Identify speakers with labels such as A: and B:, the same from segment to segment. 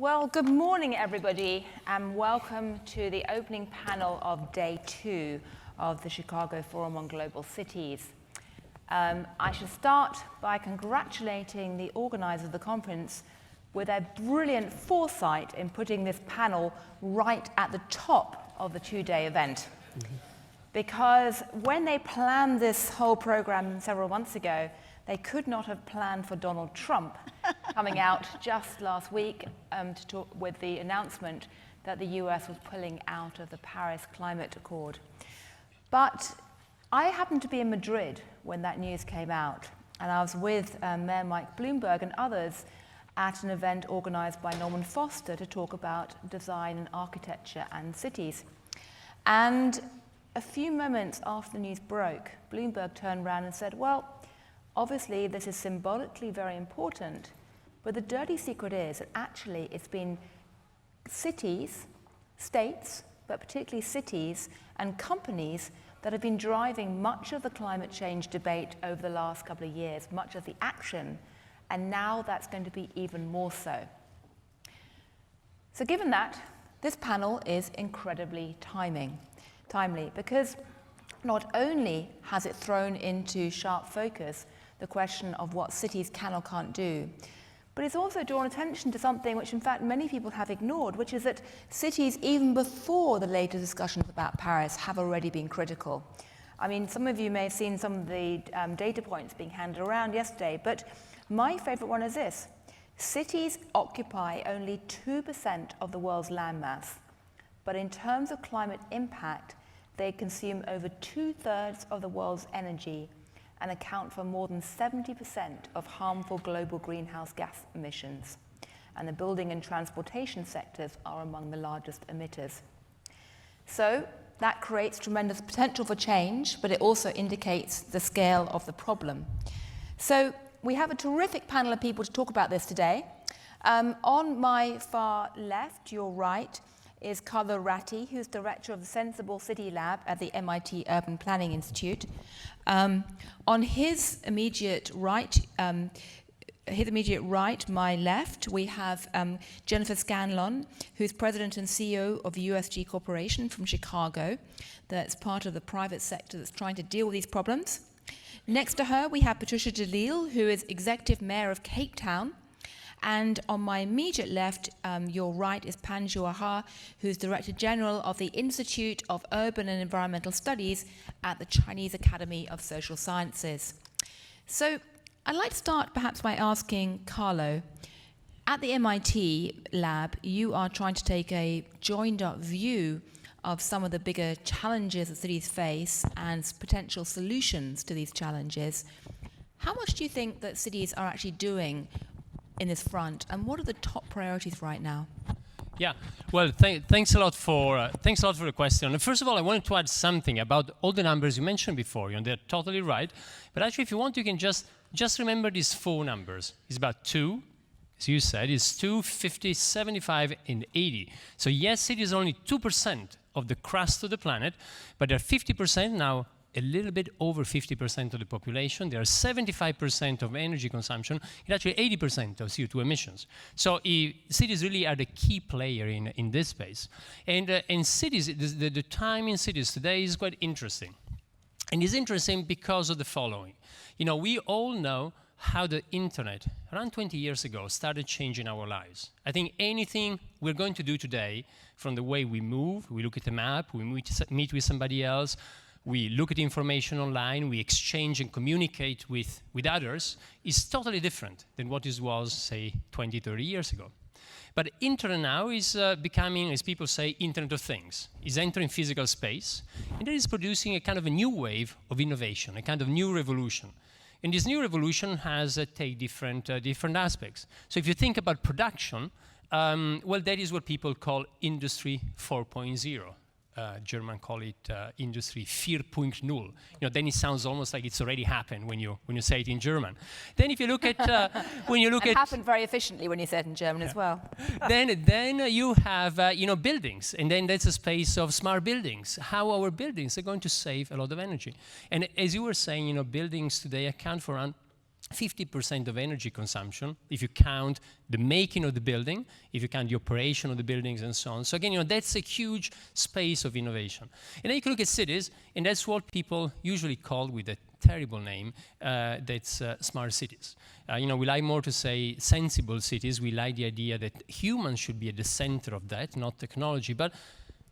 A: Well, good morning, everybody, and welcome to the opening panel of Day 2 of the Chicago Forum on Global Cities. I should start by congratulating the organizers of the conference with their brilliant foresight in putting this panel right at the top of the two-day event. Because when they planned this whole program several months ago, they could not have planned for Donald Trump coming out just last week to talk with the announcement that the US was pulling out of the Paris Climate Accord. But I happened to be in Madrid when that news came out, and I was with Mayor Mike Bloomberg and others at an event organized by Norman Foster to talk about design and architecture and cities. And a few moments after the news broke, Bloomberg turned around and said, well, obviously, this is symbolically very important, but the dirty secret is that actually it's been cities, states, but particularly cities and companies that have been driving much of the climate change debate over the last couple of years, much of the action, and now that's going to be even more so. So given that, this panel is incredibly timely, because not only has it thrown into sharp focus the question of what cities can or can't do, but it's also drawn attention to something which in fact many people have ignored, which is that cities, even before the later discussions about Paris, have already been critical. I mean, some of you may have seen some of the data points being handed around yesterday, but my favorite one is this. Cities occupy only 2% of the world's landmass, but in terms of climate impact, they consume over 2/3 of the world's energy and account for more than 70% of harmful global greenhouse gas emissions. And the building and transportation sectors are among the largest emitters. So that creates tremendous potential for change, but it also indicates the scale of the problem. So we have a terrific panel of people to talk about this today. On my far left, your right, is Carlo Ratti, who's director of the SENSEable City Lab at the MIT Urban Planning Institute. On his immediate right, my left, we have Jennifer Scanlon, who's president and CEO of the USG Corporation from Chicago. That's part of the private sector that's trying to deal with these problems. Next to her, we have Patricia de Lille, who is executive mayor of Cape Town. And on my immediate left, your right, is Jiahua, who's Director General of the Institute of Urban and Environmental Studies at the Chinese Academy of Social Sciences. So I'd like to start perhaps by asking Carlo, at the MIT lab, you are trying to take a joined-up view of some of the bigger challenges that cities face and potential solutions to these challenges. How much do you think that cities are actually doing in this front, and what are the top priorities right now?
B: Yeah, well, thanks a lot for the question. And first of all, I wanted to add something about all the numbers you mentioned before. They're totally right. But actually, if you want, you can just remember these 4 numbers. It's about 2, as you said. It's 2, 50, 75, and 80. So yes, it is only 2% of the crust of the planet, but they're 50% now. A little bit over 50% of the population. There are 75% of energy consumption, and actually 80% of CO2 emissions. So cities really are the key player in this space. And in cities, the time in cities today is quite interesting. And it's interesting because of the following. We all know how the internet, around 20 years ago, started changing our lives. I think anything we're going to do today, from the way we move, we look at a map, we meet with somebody else, we look at information online, we exchange and communicate with others, is totally different than what it was, say, 20, 30 years ago. But internet now is becoming, as people say, Internet of Things. It's entering physical space, and it is producing a kind of a new wave of innovation, a kind of new revolution. And this new revolution has different aspects. So if you think about production, well, that is what people call Industry 4.0. German call it Industry 4.0. Then it sounds almost like it's already happened when you say it in German. Then if you look at
A: it happened very efficiently when you said it in German as well.
B: then you have buildings, and then that's a space of smart buildings. How our buildings are going to save a lot of energy. And as you were saying, buildings today account for around 50% of energy consumption, if you count the making of the building, if you count the operation of the buildings and so on. So again, that's a huge space of innovation. And then you can look at cities, and that's what people usually call with a terrible name, that's smart cities. We like more to say sensible cities. We like the idea that humans should be at the center of that, not technology. But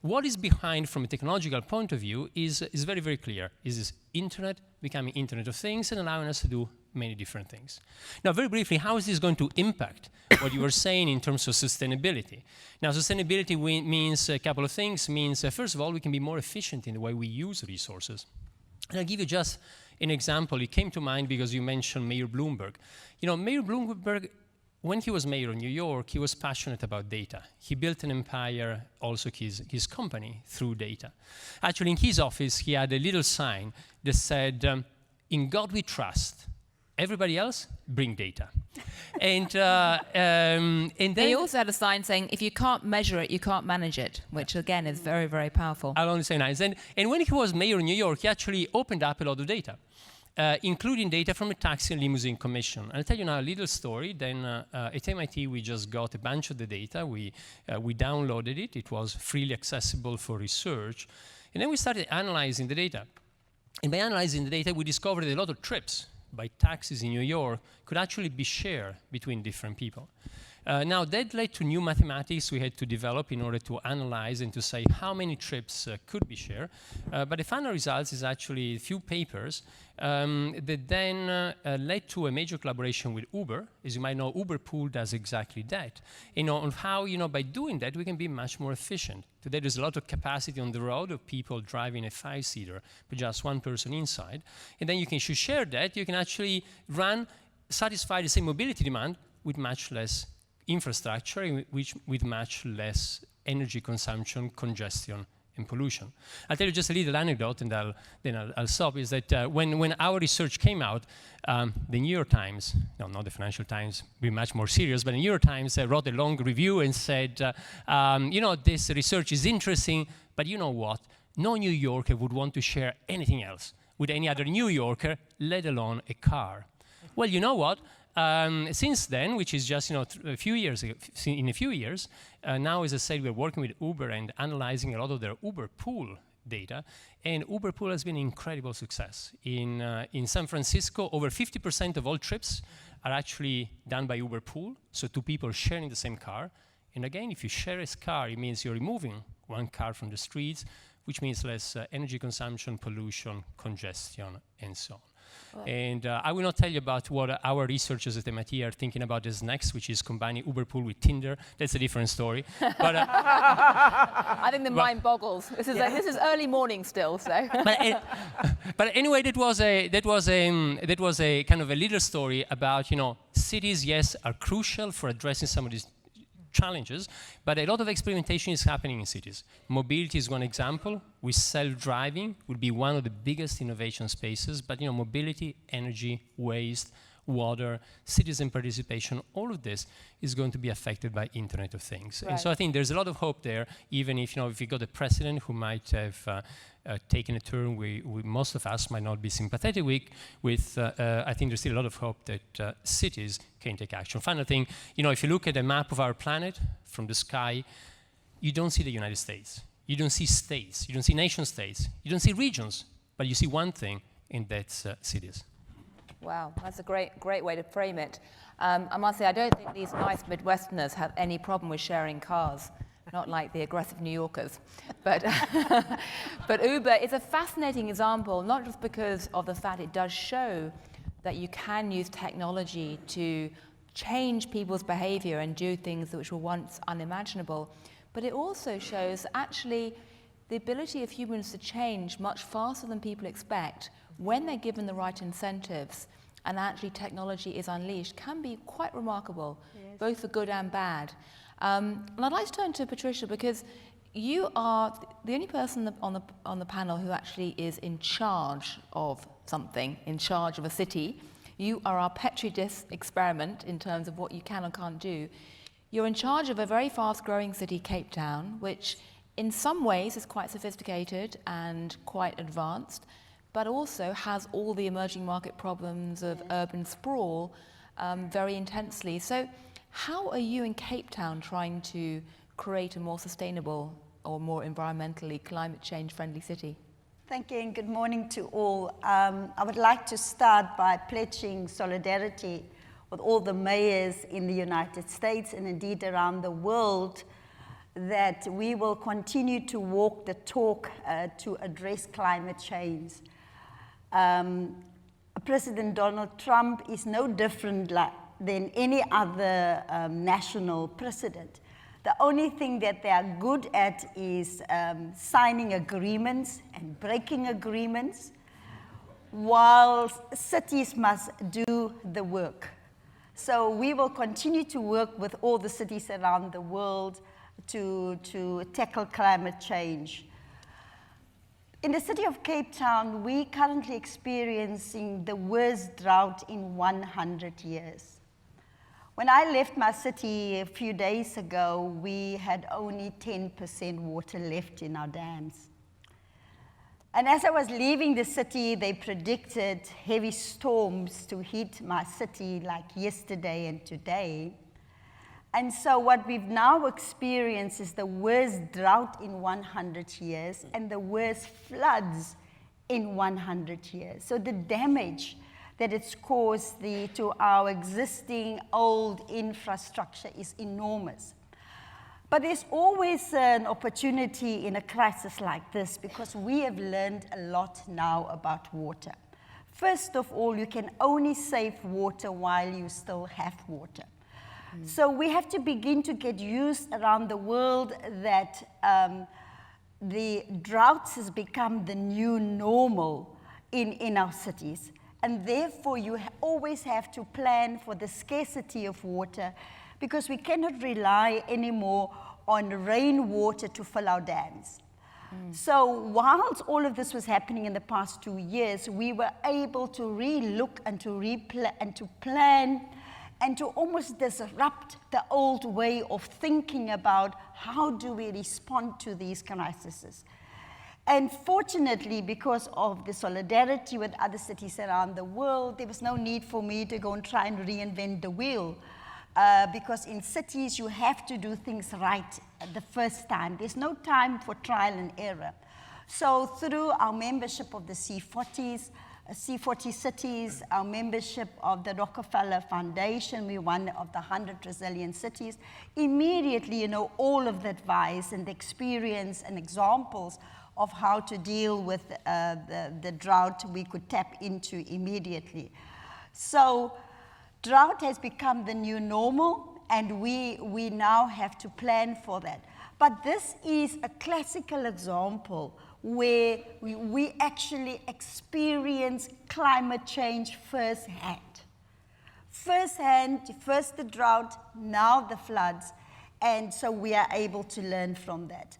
B: what is behind, from a technological point of view, is very, very clear. Is this internet becoming Internet of Things and allowing us to do many different things. Now, very briefly, how is this going to impact what you were saying in terms of sustainability? Now, sustainability means a couple of things. Means, first of all, we can be more efficient in the way we use resources. And I'll give you just an example. It came to mind because you mentioned Mayor Bloomberg. Mayor Bloomberg, when he was mayor of New York, he was passionate about data. He built an empire, also his company, through data. Actually, in his office, he had a little sign that said, in God we trust. Everybody else, bring data. And then
A: he also had a sign saying, if you can't measure it, you can't manage it, which again is very, very powerful.
B: I'll only say nice. And when he was mayor of New York, he actually opened up a lot of data, including data from the Taxi and Limousine Commission. I'll tell you now a little story. Then at MIT, we just got a bunch of the data. We downloaded it. It was freely accessible for research. And then we started analyzing the data. And by analyzing the data, we discovered a lot of trips by taxis in New York could actually be shared between different people. Now, that led to new mathematics we had to develop in order to analyze and to say how many trips could be shared. But the final results is actually a few papers that then led to a major collaboration with Uber. As you might know, Uber Pool does exactly that. On how, by doing that, we can be much more efficient. Today, there's a lot of capacity on the road of people driving a 5-seater, but just one person inside. And then you can share that. You can actually satisfy the same mobility demand with much less infrastructure, with much less energy consumption, congestion, and pollution. I'll tell you just a little anecdote, and then I'll stop, is that when our research came out, the New York Times, no, not the Financial Times, be much more serious, but the New York Times wrote a long review and said, this research is interesting, but you know what? No New Yorker would want to share anything else with any other New Yorker, let alone a car. Well, you know what? Since then, which is just a few years ago, now, as I said, we're working with Uber and analyzing a lot of their Uber Pool data, and Uber Pool has been an incredible success. In San Francisco, over 50% of all trips are actually done by Uber Pool, so two people sharing the same car. And again, if you share a car, it means you're removing one car from the streets, which means less energy consumption, pollution, congestion, and so on. And I will not tell you about what our researchers at MIT are thinking about this next, which is combining Uber Pool with Tinder. That's a different story. But
A: I think the mind boggles. This is early morning still, so.
B: But anyway, that was a kind of a little story about cities. Yes, are crucial for addressing some of these challenges, but a lot of experimentation is happening in cities. Mobility is one example. With self-driving will be one of the biggest innovation spaces, but mobility, energy, waste, water, citizen participation, all of this is going to be affected by Internet of Things. Right. And so I think there's a lot of hope there, even if if you got a president who might have taken a turn we most of us might not be sympathetic with, I think there's still a lot of hope that cities can take action. Final thing, if you look at a map of our planet from the sky, you don't see the United States. You don't see states. You don't see nation states. You don't see regions. But you see one thing, and that's cities.
A: Wow, that's a great way to frame it. I must say, I don't think these nice Midwesterners have any problem with sharing cars. Not like the aggressive New Yorkers. But Uber is a fascinating example, not just because of the fact it does show that you can use technology to change people's behavior and do things which were once unimaginable, but it also shows actually the ability of humans to change much faster than people expect when they're given the right incentives, and actually technology is unleashed, can be quite remarkable, yes, both for good and bad. And I'd like to turn to Patricia, because you are the only person on the panel who actually is in charge of something, in charge of a city. You are our Petri dish experiment in terms of what you can and can't do. You're in charge of a very fast-growing city, Cape Town, which in some ways is quite sophisticated and quite advanced, but also has all the emerging market problems of urban sprawl very intensely. So how are you in Cape Town trying to create a more sustainable or more environmentally climate change friendly city?
C: Thank you and good morning to all. I would like to start by pledging solidarity with all the mayors in the United States and indeed around the world that we will continue to walk the talk to address climate change. President Donald Trump is no different than any other national president. The only thing that they are good at is signing agreements and breaking agreements, while cities must do the work. So we will continue to work with all the cities around the world to tackle climate change. In the city of Cape Town, we're currently experiencing the worst drought in 100 years. When I left my city a few days ago, we had only 10% water left in our dams. And as I was leaving the city, they predicted heavy storms to hit my city like yesterday and today. And so what we've now experienced is the worst drought in 100 years and the worst floods in 100 years. So the damage that it's caused to our existing old infrastructure is enormous. But there's always an opportunity in a crisis like this because we have learned a lot now about water. First of all, you can only save water while you still have water. So we have to begin to get used around the world that the droughts has become the new normal in our cities. And therefore, you always have to plan for the scarcity of water because we cannot rely anymore on rainwater to fill our dams. So whilst all of this was happening in the past 2 years, we were able to re-look and to plan and to almost disrupt the old way of thinking about how do we respond to these crises. And fortunately, because of the solidarity with other cities around the world, there was no need for me to go and try and reinvent the wheel. Because in cities, you have to do things right the first time. There's no time for trial and error. So through our membership of the C40 cities, our membership of the Rockefeller Foundation, we're one of the 100 resilient cities. Immediately, all of the advice and the experience and examples of how to deal with the drought we could tap into immediately. So drought has become the new normal, and we now have to plan for that. But this is a classical example where we actually experience climate change firsthand. First the drought, now the floods, and so we are able to learn from that.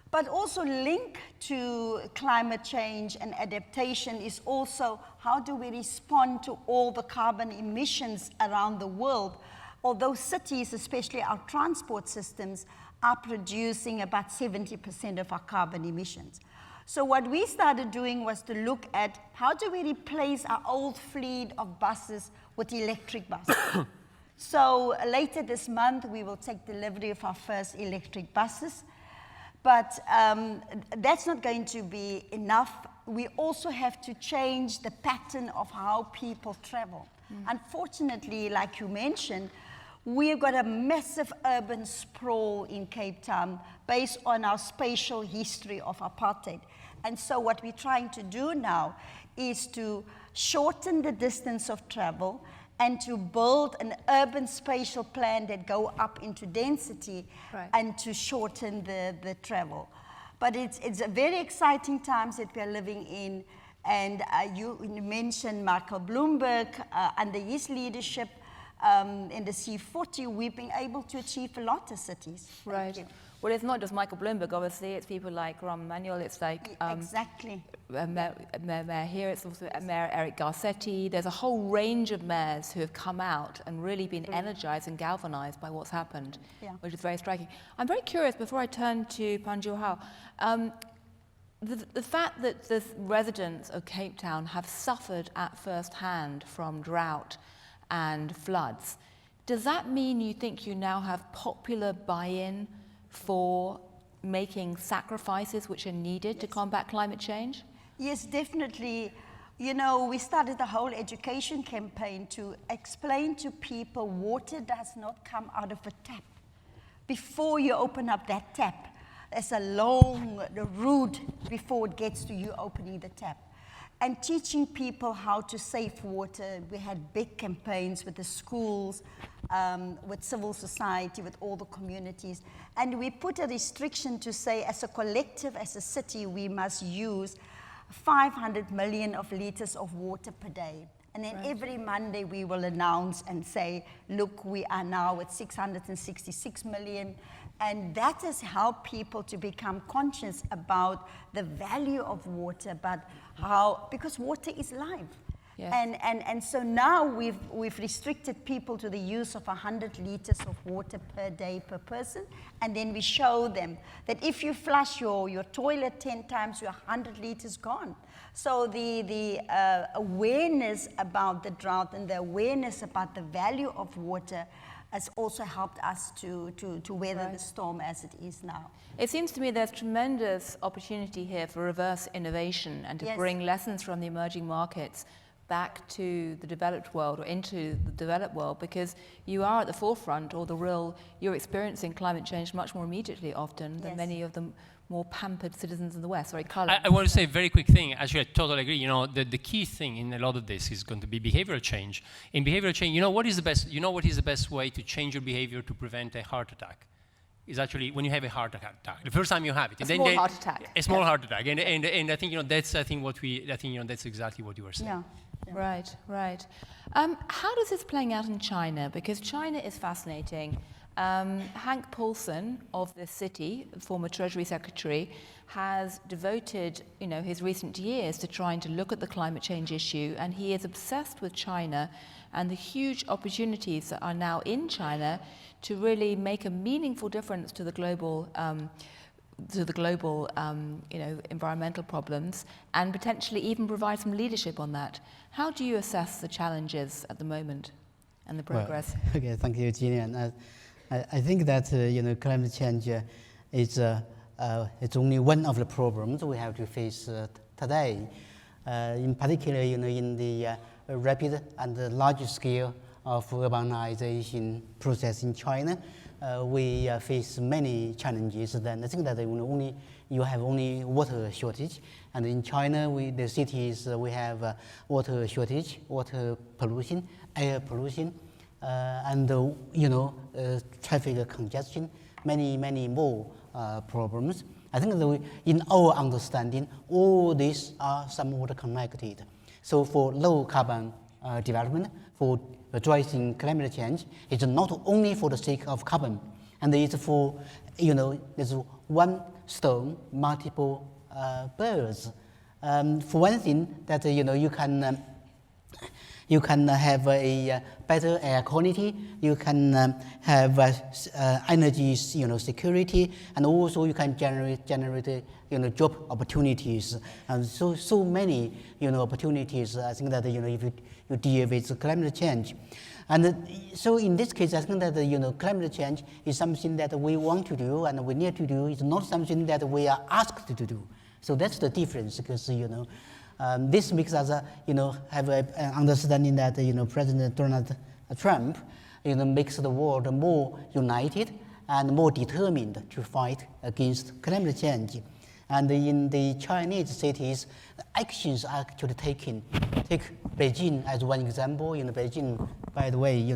C: But also linked to climate change and adaptation is also how do we respond to all the carbon emissions around the world, although cities, especially our transport systems, are producing about 70% of our carbon emissions. So what we started doing was to look at how do we replace our old fleet of buses with electric buses. So later this month, we will take delivery of our first electric buses. But that's not going to be enough. We also have to change the pattern of how people travel. Unfortunately, like you mentioned, we've got a massive urban sprawl in Cape Town based on our spatial history of apartheid. And so what we're trying to do now is to shorten the distance of travel and to build an urban spatial plan that go up into density and to shorten the travel. But it's a very exciting times that we are living in. And you mentioned Michael Bloomberg, under his leadership in the C40, we've been able to achieve a lot of cities.
A: Right. Well, it's not just Michael Bloomberg, obviously. It's people like Ron Manuel. It's like
C: exactly.
A: Mayor here. It's also Mayor Eric Garcetti. There's a whole range of mayors who have come out and really been energized and galvanized by what's happened, which is very striking. I'm very curious, before I turn to Jiahua, the fact that the residents of Cape Town have suffered at first hand from drought and floods, does that mean you think you now have popular buy-in for making sacrifices which are needed to combat climate change?
C: Yes, definitely. You know, we started the whole education campaign to explain to people water does not come out of a tap. Before you open up that tap, there's a long route before it gets to you opening the tap. And teaching people how to save water. We had big campaigns with the schools, with civil society, with all the communities. And we put a restriction to say, as a collective, as a city, we must use 500 million of liters of water per day. And then every Monday we will announce and say, look, we are now at 666 million. And that has helped people to become conscious about the value of water, but how, because water is life.
A: Yes.
C: And so now we've restricted people to the use of 100 liters of water per day per person, and then we show them that if you flush your toilet 10 times, your 100 liters gone. So the awareness about the drought and the awareness about the value of water has also helped us to weather the storm as it is now.
A: It seems to me there's tremendous opportunity here for reverse innovation and to bring lessons from the emerging markets back to the developed world or into the developed world, because you are at the forefront, or you're experiencing climate change much more immediately often than many of the more pampered citizens in the West. Sorry, Carlo.
B: I want to say a very quick thing. Actually, I totally agree. You know, the key thing in a lot of this is going to be behavioral change. In behavioral change, what is the best way to change your behavior to prevent a heart attack? Is actually when you have a heart attack. The first time you have it.
A: A small heart attack.
B: A small heart attack. And I think, that's that's exactly what you were saying.
C: Yeah.
A: Right. How does this playing out in China? Because China is fascinating. Hank Paulson of this city, former Treasury Secretary, has devoted, his recent years to trying to look at the climate change issue, and he is obsessed with China and the huge opportunities that are now in China to really make a meaningful difference to the global environmental problems, and potentially even provide some leadership on that. How do you assess the challenges at the moment and the progress?
D: Well, okay, thank you, Gillian. I think that climate change is it's only one of the problems we have to face today. In particular, in the rapid and large scale of urbanization process in China, we face many challenges. Then I think that you have only water shortage, and in China, the cities we have water shortage, water pollution, air pollution, and traffic congestion, many more problems. I think that in our understanding, all these are somewhat connected. So for low carbon development, for addressing climate change, it's not only for the sake of carbon, and it's for, there's one stone, multiple birds. For one thing, that you can have a better air quality, you can have energy security, and also you can generate job opportunities, and so many opportunities. I think that if you deal with climate change, and so in this case, I think that climate change is something that we want to do and we need to do. It's not something that we are asked to do. So that's the difference, because this makes us have an understanding that President Donald Trump makes the world more united and more determined to fight against climate change. And in the Chinese cities, actions are actually taken. Take Beijing as one example. Beijing, by the way,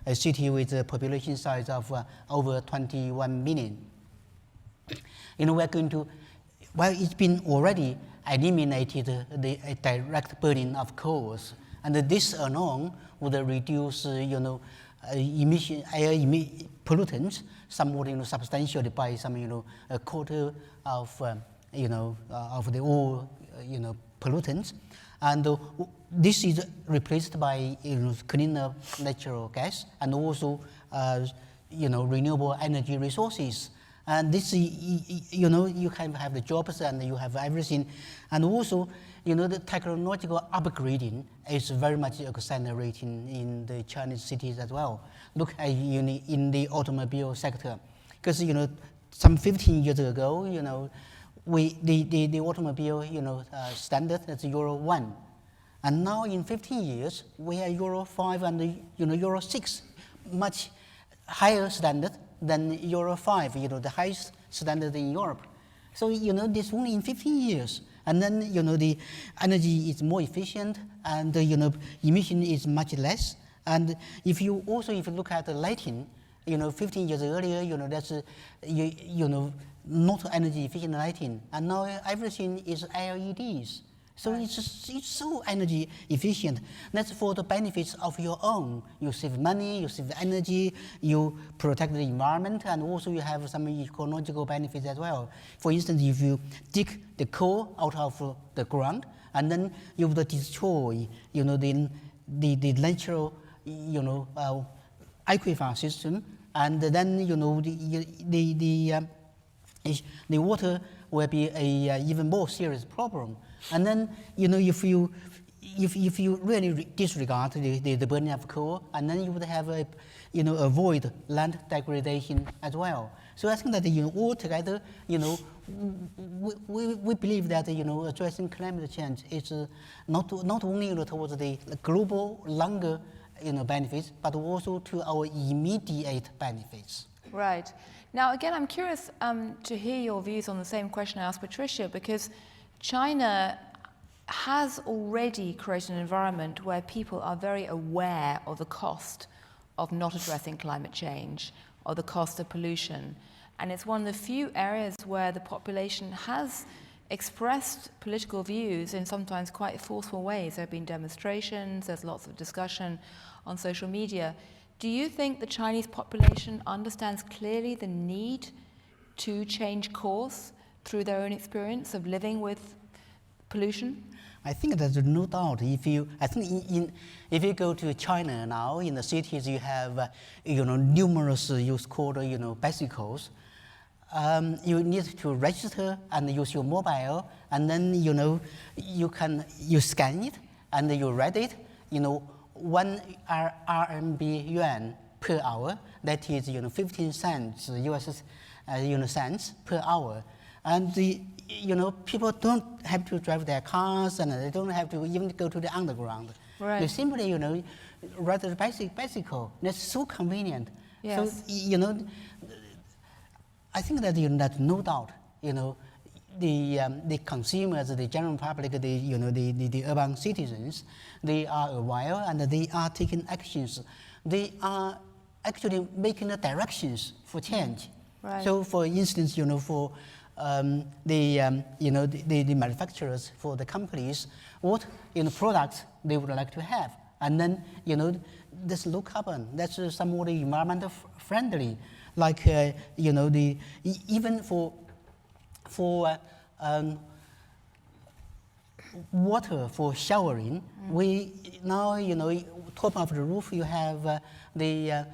D: a city with a population size of over 21 million. We're going to, it's been already eliminated the direct burning of coals, and this alone would reduce air pollutants somewhat substantially by some a quarter of the all pollutants, and this is replaced by cleaner natural gas and also renewable energy resources. And this, you can have the jobs and you have everything. And also, the technological upgrading is very much accelerating in the Chinese cities as well. Look at in the automobile sector. Because, some 15 years ago, the automobile, standard is Euro 1. And now in 15 years, we are Euro 5 and Euro 6, much higher standard than Euro 5, the highest standard in Europe. So, this only in 15 years. And then, the energy is more efficient and, emission is much less. And if you look at the lighting, 15 years earlier, that's, not energy efficient lighting. And now everything is LEDs. So it's so energy efficient. That's for the benefits of your own. You save money, you save energy, you protect the environment, and also you have some ecological benefits as well. For instance, if you dig the coal out of the ground, and then you would destroy, the natural, aquifer system, and then, the water will be a even more serious problem. And then, if you really disregard the burning of coal, and then you would have avoid land degradation as well. So I think that altogether, we believe that addressing climate change is not only towards the global longer benefits, but also to our immediate benefits.
A: Right. Now, again, I'm curious to hear your views on the same question I asked Patricia, because China has already created an environment where people are very aware of the cost of not addressing climate change, or the cost of pollution. And it's one of the few areas where the population has expressed political views in sometimes quite forceful ways. There have been demonstrations, there's lots of discussion on social media. Do you think the Chinese population understands clearly the need to change course through their own experience of living with pollution?
D: I think there's no doubt. If you go to China now, in the cities you have, numerous called, bicycles. You need to register and use your mobile, and then, you scan it and you read it, 1 RMB yuan per hour, that is, 15 cents US cents per hour. And people don't have to drive their cars, and they don't have to even go to the underground.
A: Right.
D: They simply, ride the bicycle. That's so convenient.
A: Yes.
D: So, I think that, that no doubt, the consumers, the general public, the urban citizens, they are aware and they are taking actions. They are actually making the directions for change.
A: Right.
D: So, for instance, for the manufacturers, for the companies, what products they would like to have, and then this low carbon, that's somewhat environmental friendly, like even for water for showering. We now top of the roof you have the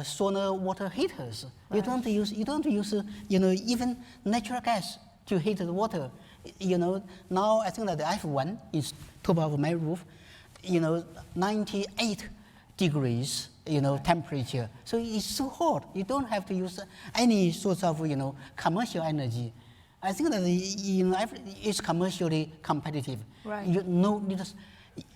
D: solar water heaters. Right. You don't use even natural gas to heat the water. Now I think that I have one is top of my roof, 98 degrees temperature. So it's so hot. You don't have to use any sort of commercial energy. I think that it's commercially competitive.
A: Right.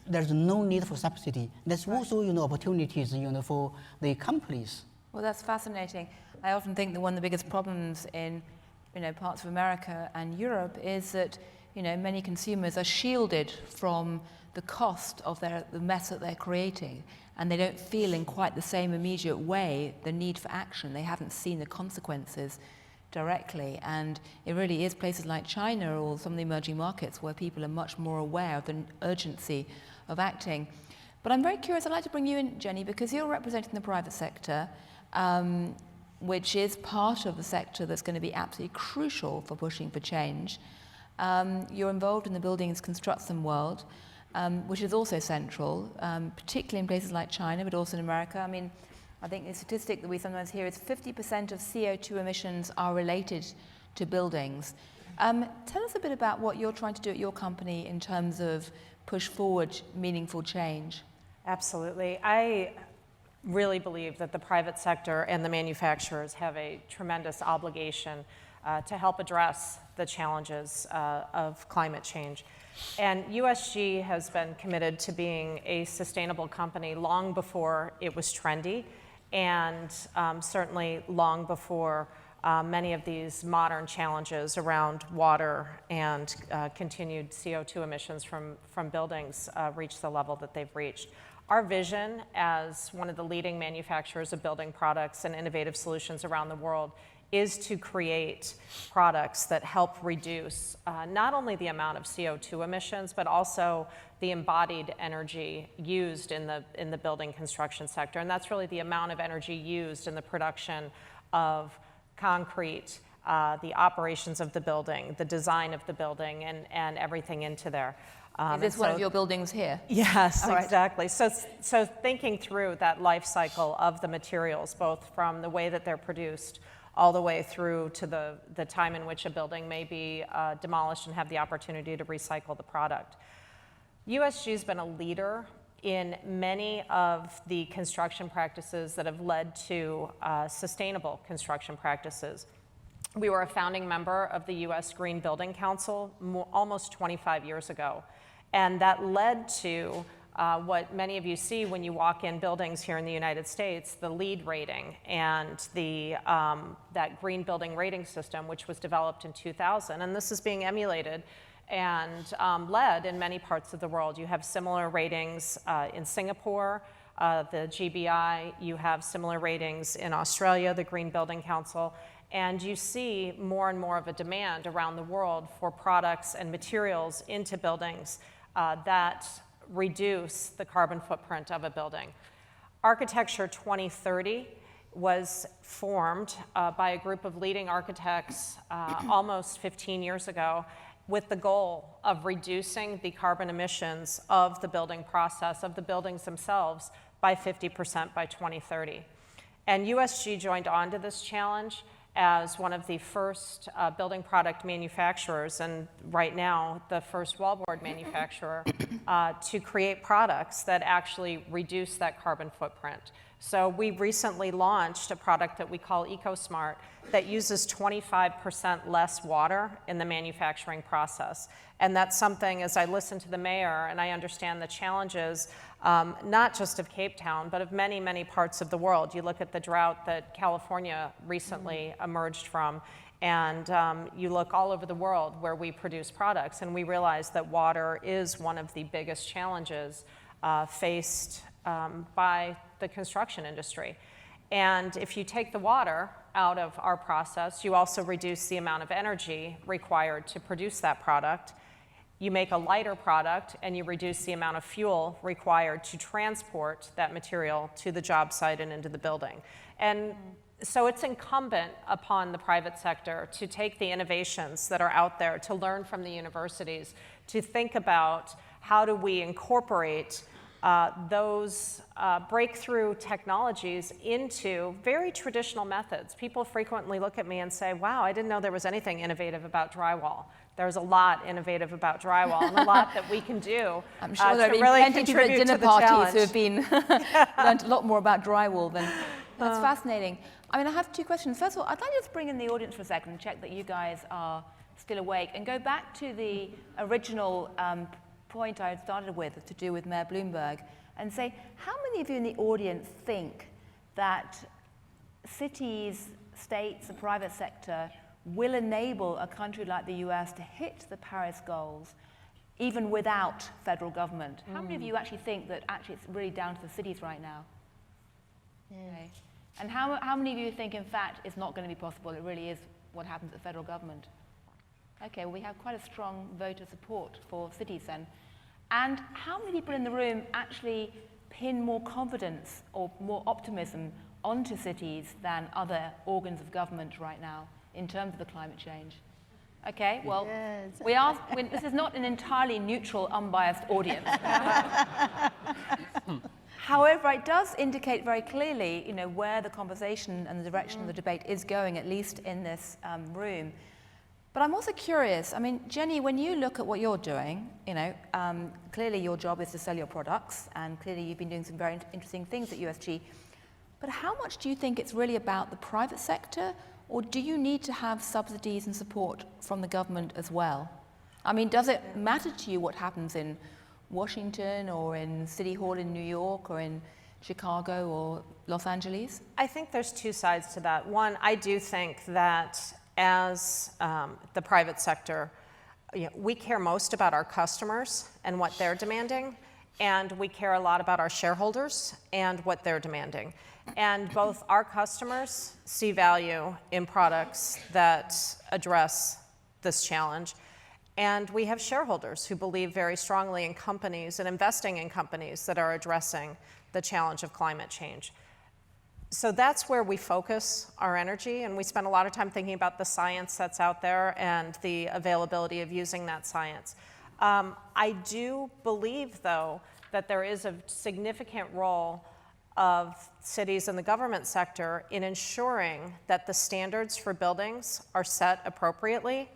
D: There's no need for subsidy. There's also opportunities for the companies.
A: Well, that's fascinating. I often think that one of the biggest problems in parts of America and Europe is that many consumers are shielded from the cost of the mess that they're creating, and they don't feel in quite the same immediate way the need for action. They haven't seen the consequences directly, and it really is places like China or some of the emerging markets where people are much more aware of the urgency of acting. But I'm very curious, I'd like to bring you in, Jenny, because you're representing the private sector, which is part of the sector that's going to be absolutely crucial for pushing for change. You're involved in the buildings construction world, which is also central, particularly in places like China, but also in America. I mean, I think the statistic that we sometimes hear is 50% of CO2 emissions are related to buildings. Tell us a bit about what you're trying to do at your company in terms of push forward meaningful change.
E: Absolutely. I really believe that the private sector and the manufacturers have a tremendous obligation to help address the challenges of climate change. And USG has been committed to being a sustainable company long before it was trendy, and certainly long before many of these modern challenges around water and continued CO2 emissions from buildings reach the level that they've reached. Our vision as one of the leading manufacturers of building products and innovative solutions around the world is to create products that help reduce not only the amount of CO2 emissions, but also the embodied energy used in the building construction sector. And that's really the amount of energy used in the production of concrete, the operations of the building, the design of the building, and everything into there.
A: Is this one of your buildings here?
E: Yes,
A: All right.
E: exactly. So thinking through that life cycle of the materials, both from the way that they're produced all the way through to the time in which a building may be demolished and have the opportunity to recycle the product. USG has been a leader in many of the construction practices that have led to sustainable construction practices. We were a founding member of the US Green Building Council almost 25 years ago. And that led to what many of you see when you walk in buildings here in the United States, the LEED rating and that green building rating system, which was developed in 2000. And this is being emulated and led in many parts of the world. You have similar ratings in Singapore, the GBI. You have similar ratings in Australia, the Green Building Council. And you see more and more of a demand around the world for products and materials into buildings that reduce the carbon footprint of a building. Architecture 2030 was formed by a group of leading architects almost 15 years ago with the goal of reducing the carbon emissions of the building process, of the buildings themselves, by 50% by 2030. And USG joined on to this challenge as one of the first building product manufacturers, and right now the first wallboard manufacturer, to create products that actually reduce that carbon footprint. So we recently launched a product that we call EcoSmart that uses 25% less water in the manufacturing process. And that's something, as I listen to the mayor and I understand the challenges, not just of Cape Town, but of many, many parts of the world. You look at the drought that California recently emerged from, and you look all over the world where we produce products, and we realize that water is one of the biggest challenges faced by the construction industry. And if you take the water out of our process, you also reduce the amount of energy required to produce that product. You make a lighter product, and you reduce the amount of fuel required to transport that material to the job site and into the building. And so it's incumbent upon the private sector to take the innovations that are out there, to learn from the universities, to think about how do we incorporate those breakthrough technologies into very traditional methods. People frequently look at me and say, wow, I didn't know there was anything innovative about drywall. There's a lot innovative about drywall and a lot that we can do
A: I'm sure there have been
E: really
A: plenty of people at dinner parties who have been learned a lot more about drywall than... That's fascinating. I mean, I have two questions. First of all, I'd like to just bring in the audience for a second and check that you guys are still awake and go back to the original point I had started with to do with Mayor Bloomberg and say, how many of you in the audience think that cities, states, the private sector will enable a country like the US to hit the Paris goals even without federal government? How many of you actually think that actually it's really down to the cities right now? Okay. And how many of you think, in fact, it's not going to be possible? It really is what happens at the federal government. Okay, well, we have quite a strong vote of support for cities then. And how many people in the room actually pin more confidence or more optimism onto cities than other organs of government right now in terms of the climate change? Okay, well, yes. This is not an entirely neutral, unbiased audience. However, it does indicate very clearly, where the conversation and the direction of the debate is going, at least in this room. But I'm also curious, I mean, Jenny, when you look at what you're doing, clearly your job is to sell your products, and clearly you've been doing some very interesting things at USG. But how much do you think it's really about the private sector, or do you need to have subsidies and support from the government as well? I mean, does it matter to you what happens in Washington or in City Hall in New York or in Chicago or Los Angeles?
E: I think there's two sides to that. One, I do think that as the private sector, we care most about our customers and what they're demanding, and we care a lot about our shareholders and what they're demanding. And both our customers see value in products that address this challenge, and we have shareholders who believe very strongly in companies and investing in companies that are addressing the challenge of climate change. So that's where we focus our energy, and we spend a lot of time thinking about the science that's out there and the availability of using that science. I do believe, though, that there is a significant role of cities and the government sector in ensuring that the standards for buildings are set appropriately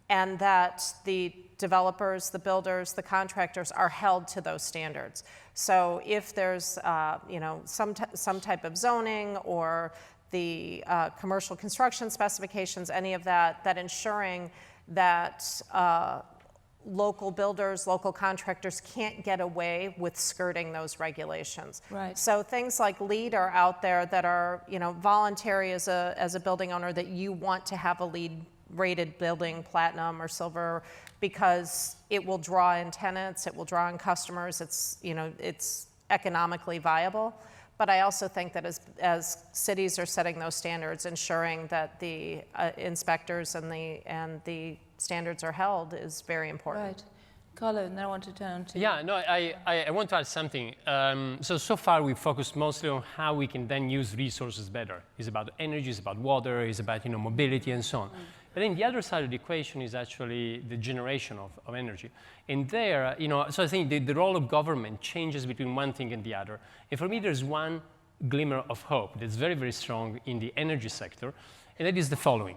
E: and that the developers, the builders, the contractors are held to those standards. So if there's some type of zoning or the commercial construction specifications, any of that, that ensuring that local builders, local contractors can't get away with skirting those regulations.
A: Right.
E: So things like LEED are out there that are voluntary as a building owner, that you want to have a LEED rated building, platinum or silver, because it will draw in tenants, it will draw in customers, it's economically viable. But I also think that as cities are setting those standards, ensuring that the inspectors and the standards are held is very important.
A: Right. Carlo, and then I want to turn to...
B: Yeah, no, I want to add something. So far we focused mostly on how we can then use resources better. It's about energy, it's about water, it's about mobility and so on. But then the other side of the equation is actually the generation of energy. And there, so I think the role of government changes between one thing and the other. And for me, there's one glimmer of hope that's very, very strong in the energy sector, and that is the following.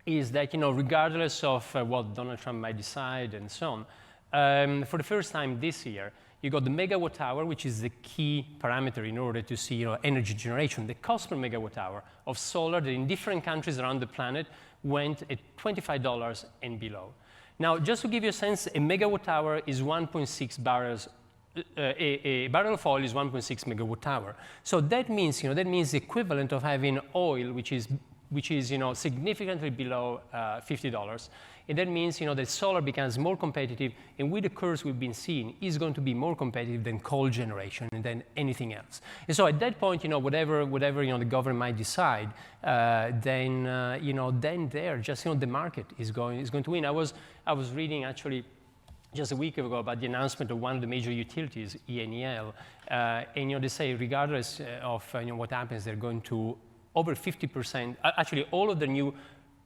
B: Is that, regardless of what Donald Trump might decide and so on, for the first time this year, you got the megawatt hour, which is the key parameter in order to see energy generation. The cost per megawatt hour of solar that in different countries around the planet went at $25 and below. Now, just to give you a sense, a megawatt hour is 1.6 barrels. A barrel of oil is 1.6 megawatt hour. So that means, that means the equivalent of having oil, which is significantly below $50. And that means, that solar becomes more competitive, and with the curves we've been seeing, is going to be more competitive than coal generation and than anything else. And so at that point, whatever the government might decide, then there, just the market is going to win. I was reading actually just a week ago about the announcement of one of the major utilities, ENEL, and they say regardless of what happens, they're going to over 50%. Actually, all of the new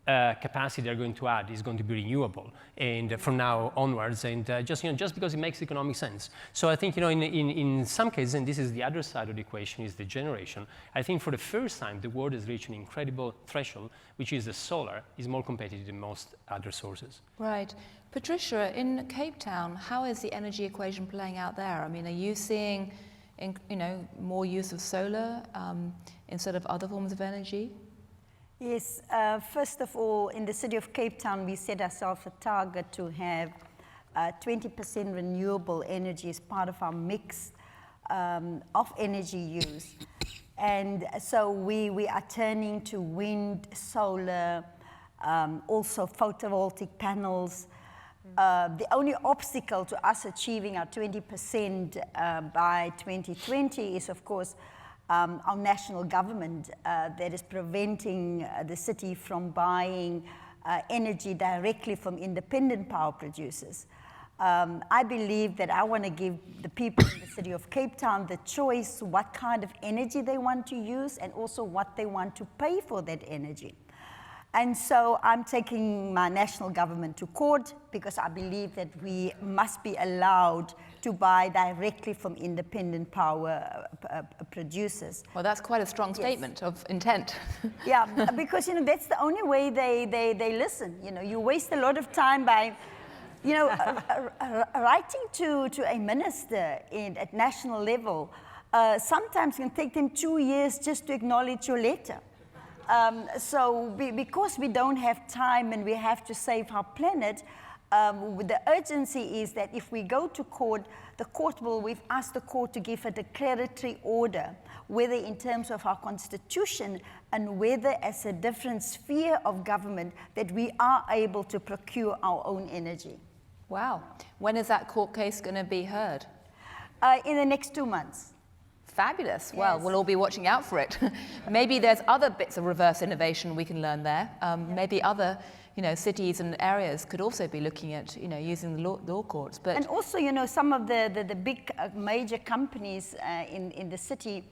B: capacity they're going to add is going to be renewable, and from now onwards, and just because it makes economic sense. So I think in some cases, and this is the other side of the equation, is the generation. I think for the first time, the world has reached an incredible threshold, which is the solar is more competitive than most other sources.
A: Right. Patricia, in Cape Town, how is the energy equation playing out there? I mean, are you seeing more use of solar instead of other forms of energy?
C: Yes, first of all, in the city of Cape Town, we set ourselves a target to have 20% renewable energy as part of our mix of energy use. And so we are turning to wind, solar, also photovoltaic panels. The only obstacle to us achieving our 20% by 2020 is, of course, our national government that is preventing the city from buying energy directly from independent power producers. I believe that I want to give the people in the city of Cape Town the choice what kind of energy they want to use and also what they want to pay for that energy. And so I'm taking my national government to court because I believe that we must be allowed to buy directly from independent power producers.
A: Well, that's quite a strong statement of intent.
C: Yeah, because that's the only way they listen. You waste a lot of time by, writing to a minister at national level. Sometimes can take them 2 years just to acknowledge your letter. Because we don't have time and we have to save our planet, the urgency is that if we go to court, we've asked the court to give a declaratory order, whether in terms of our constitution and whether as a different sphere of government that we are able to procure our own energy.
A: Wow. When is that court case going to be heard?
C: In the next 2 months.
A: Fabulous. Well,
C: Yes.
A: we'll all be watching out for it. Maybe there's other bits of reverse innovation we can learn there. Maybe other, cities and areas could also be looking at, using the law courts. But
C: And also, some of the big major companies in the city,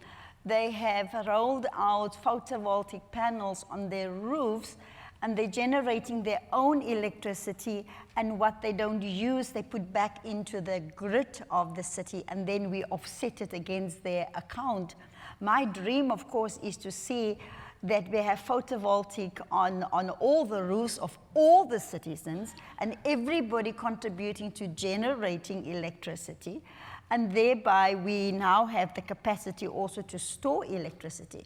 C: they have rolled out photovoltaic panels on their roofs, and they're generating their own electricity, and what they don't use, they put back into the grid of the city, and then we offset it against their account. My dream, of course, is to see that we have photovoltaic on all the roofs of all the citizens, and everybody contributing to generating electricity, and thereby we now have the capacity also to store electricity.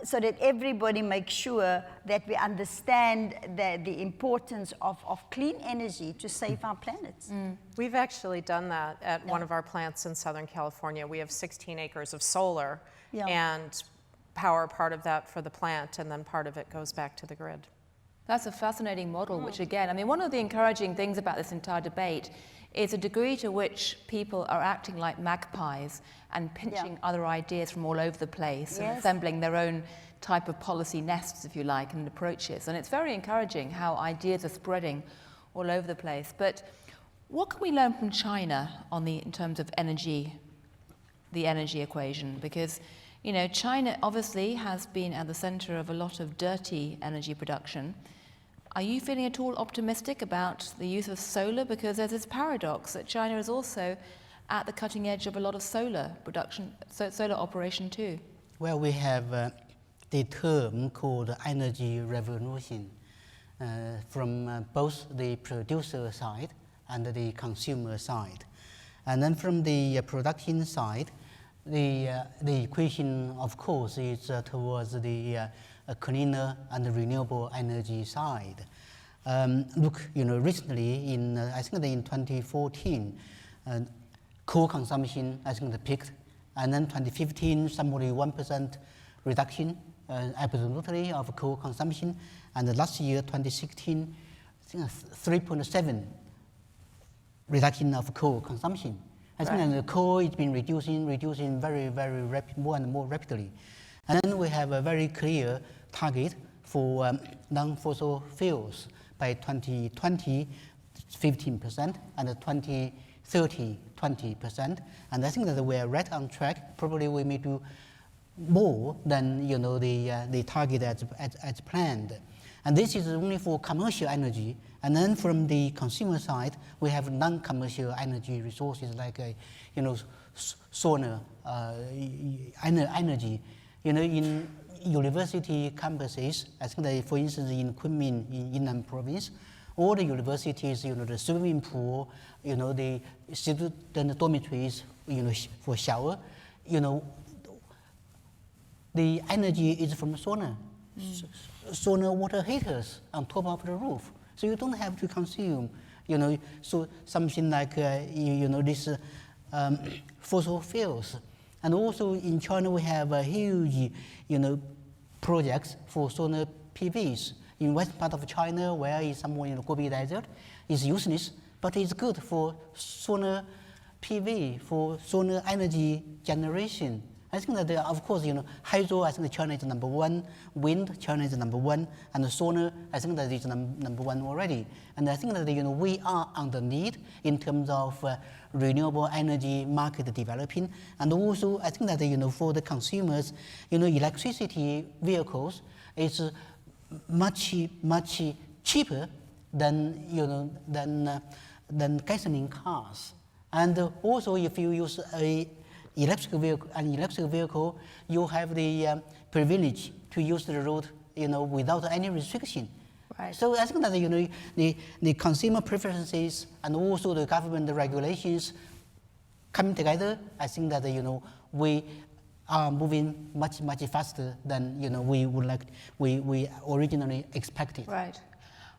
C: So that everybody makes sure that we understand the importance of clean energy to save our planet.
E: We've actually done that at one of our plants in Southern California. We have 16 acres of solar and power part of that for the plant, and then part of it goes back to the grid.
A: that's a fascinating model, which again, one of the encouraging things about this entire debate is a degree to which people are acting like magpies and pinching other ideas from all over the place and assembling their own type of policy nests, if you like, and approaches. And it's very encouraging how ideas are spreading all over the place. But what can we learn from China in terms of the energy equation? Because, China obviously has been at the center of a lot of dirty energy production. Are you feeling at all optimistic about the use of solar? Because there's this paradox that China is also at the cutting edge of a lot of solar production, solar operation too.
D: Well, we have the term called energy revolution from both the producer side and the consumer side. And then from the production side, the equation, of course, is towards the cleaner and renewable energy side. Look, recently I think in 2014, coal consumption, peaked, and then 2015, somebody 1% reduction, absolutely, of coal consumption, and the last year, 2016, I think 3.7 reduction of coal consumption. I think the coal has been reducing very, very more and more rapidly. And then we have a very clear target for non-fossil fuels by 2020, 15%, and 2030, 20%. And I think that we are right on track. Probably we may do more than the target as planned. And this is only for commercial energy. And then from the consumer side, we have non-commercial energy resources like solar energy. In university campuses, I think that, for instance, in Kunming, in Yunnan province, all the universities, the swimming pool, the student dormitories, for shower, the energy is from solar. Solar water heaters on top of the roof. So you don't have to consume, so something like, this fossil fuels. And also in China, we have a huge, projects for solar PVs. In west part of China, where is somewhere in the Gobi Desert, is useless, but it's good for solar PV, for solar energy generation. I think that, of course, hydro, I think China is number one, wind, China is number one, and the solar, I think that is number one already. And I think that, we are on the lead in terms of renewable energy market developing. And also, I think that, for the consumers, electricity vehicles is much cheaper than than gasoline cars. And also, if you use an electric vehicle, you have the privilege to use the road, without any restriction.
A: Right.
D: So I think that the consumer preferences and also the government regulations coming together, I think that we are moving much faster than we originally expected.
A: Right.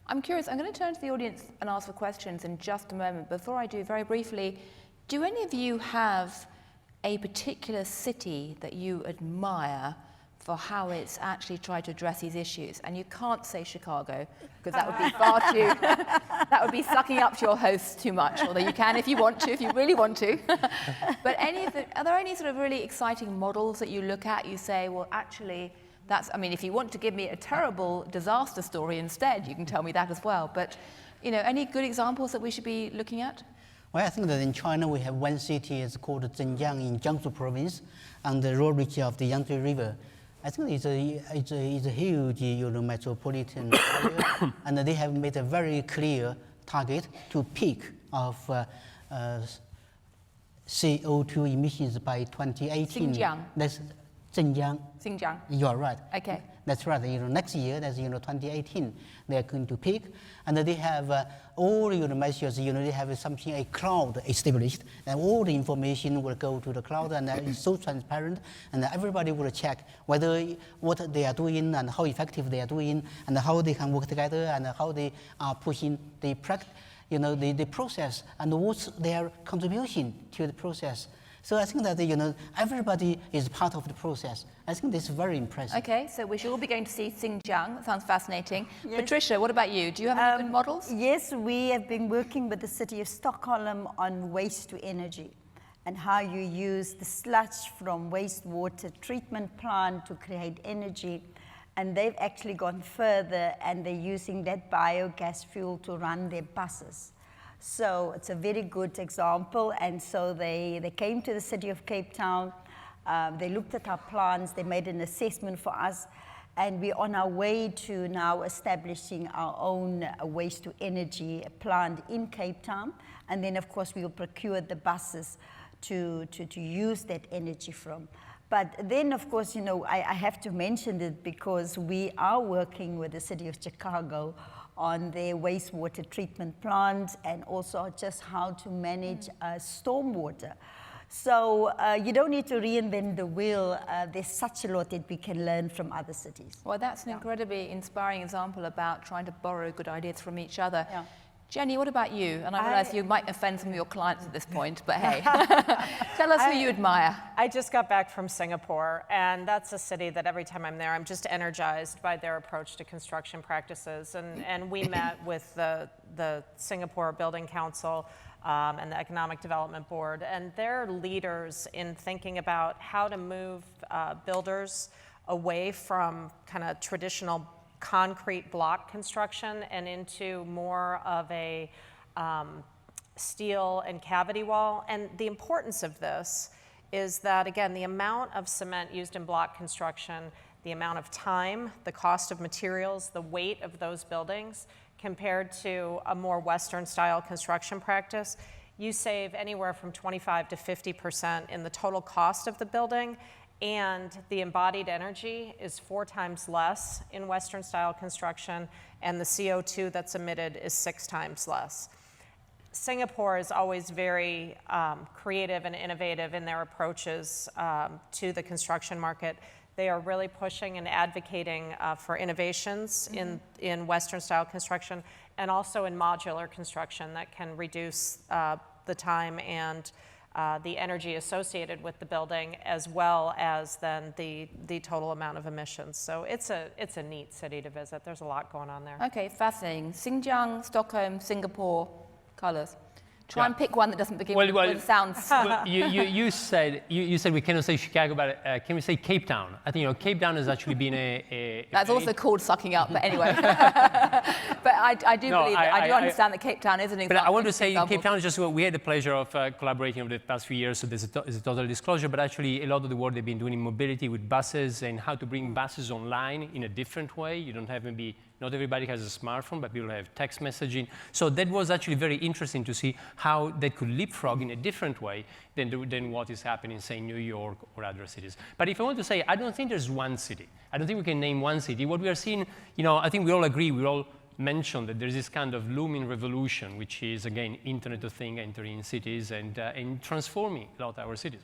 A: I'm curious, I'm going to turn to the audience and ask for questions in just a moment. Before I do, very briefly, do any of you have a particular city that you admire for how it's actually tried to address these issues? And you can't say Chicago, because that would be far too, that would be sucking up to your hosts too much, although you can if you want to, if you really want to. But are there any sort of really exciting models that you look at, you say, well, actually, if you want to give me a terrible disaster story instead, you can tell me that as well. But, any good examples that we should be looking at?
D: Well, I think that in China we have one city, it's called Zhenjiang in Jiangsu province, on the lower reach of the Yangtze River. I think it's a huge metropolitan area, and they have made a very clear target to peak of CO2 emissions by 2018.
A: Xinjiang.
D: That's Zhenjiang.
A: Xinjiang.
D: You are right.
A: Okay.
D: That's right. Next year, that's 2018, they are going to peak, and they have all measures. They have something, a cloud established, and all the information will go to the cloud, and it's so transparent, and everybody will check whether what they are doing and how effective they are doing, and how they can work together, and how they are pushing the the process, and what's their contribution to the process. So I think that everybody is part of the process. I think this is very impressive.
A: Okay, so we should all be going to see Xinjiang. That sounds fascinating.
C: Yes.
A: Patricia, what about you? Do you have any good models?
C: Yes, we have been working with the city of Stockholm on waste to energy and how you use the sludge from wastewater treatment plant to create energy. And they've actually gone further, and they're using that biogas fuel to run their buses. So it's a very good example, and so they came to the city of Cape Town, they looked at our plans, they made an assessment for us, and we're on our way to now establishing our own waste-to-energy plant in Cape Town, and then of course we will procure the buses to use that energy from. But then, of course, I have to mention it because we are working with the city of Chicago on their wastewater treatment plant, and also just how to manage stormwater. So you don't need to reinvent the wheel. There's such a lot that we can learn from other cities.
A: Well, that's an incredibly inspiring example about trying to borrow good ideas from each other.
C: Yeah.
A: Jenny, what about you? And I realize you might offend some of your clients at this point, but hey, tell us who you admire.
E: I just got back from Singapore, and that's a city that every time I'm there, I'm just energized by their approach to construction practices. And we met with the Singapore Building Council and the Economic Development Board, and they're leaders in thinking about how to move builders away from kind of traditional concrete block construction and into more of a steel and cavity wall. And the importance of this is that, again, the amount of cement used in block construction, the amount of time, the cost of materials, the weight of those buildings compared to a more Western style construction practice, you save anywhere from 25 to 50% in the total cost of the building, and the embodied energy is 4 times less in Western style construction, and the CO2 that's emitted is 6 times less. Singapore is always very creative and innovative in their approaches to the construction market. They are really pushing and advocating for innovations in Western style construction, and also in modular construction that can reduce the time and the energy associated with the building, as well as then the total amount of emissions. So it's a neat city to visit. There's a lot going on there.
A: Okay, fascinating. Xinjiang, Stockholm, Singapore, Carlos. Try and pick one that doesn't begin with sounds.
B: Well, you said we cannot say Chicago, but can we say Cape Town? I think Cape Town has actually been a
A: That's also called sucking up, but anyway. But I do believe that. I do understand that Cape Town is an example.
B: But I want to say Cape Town is just we had the pleasure of collaborating over the past few years, so there's a total disclosure, but actually a lot of the work they've been doing in mobility with buses and how to bring buses online in a different way. You don't have maybe, not everybody has a smartphone, but people have text messaging. So that was actually very interesting to see how they could leapfrog in a different way than what is happening, say, in New York or other cities. But if I want to say, I don't think there's one city. I don't think we can name one city. What we are seeing, I think we all agree, we all mentioned that there's this kind of looming revolution, which is, again, Internet of Things entering cities and transforming a lot of our cities.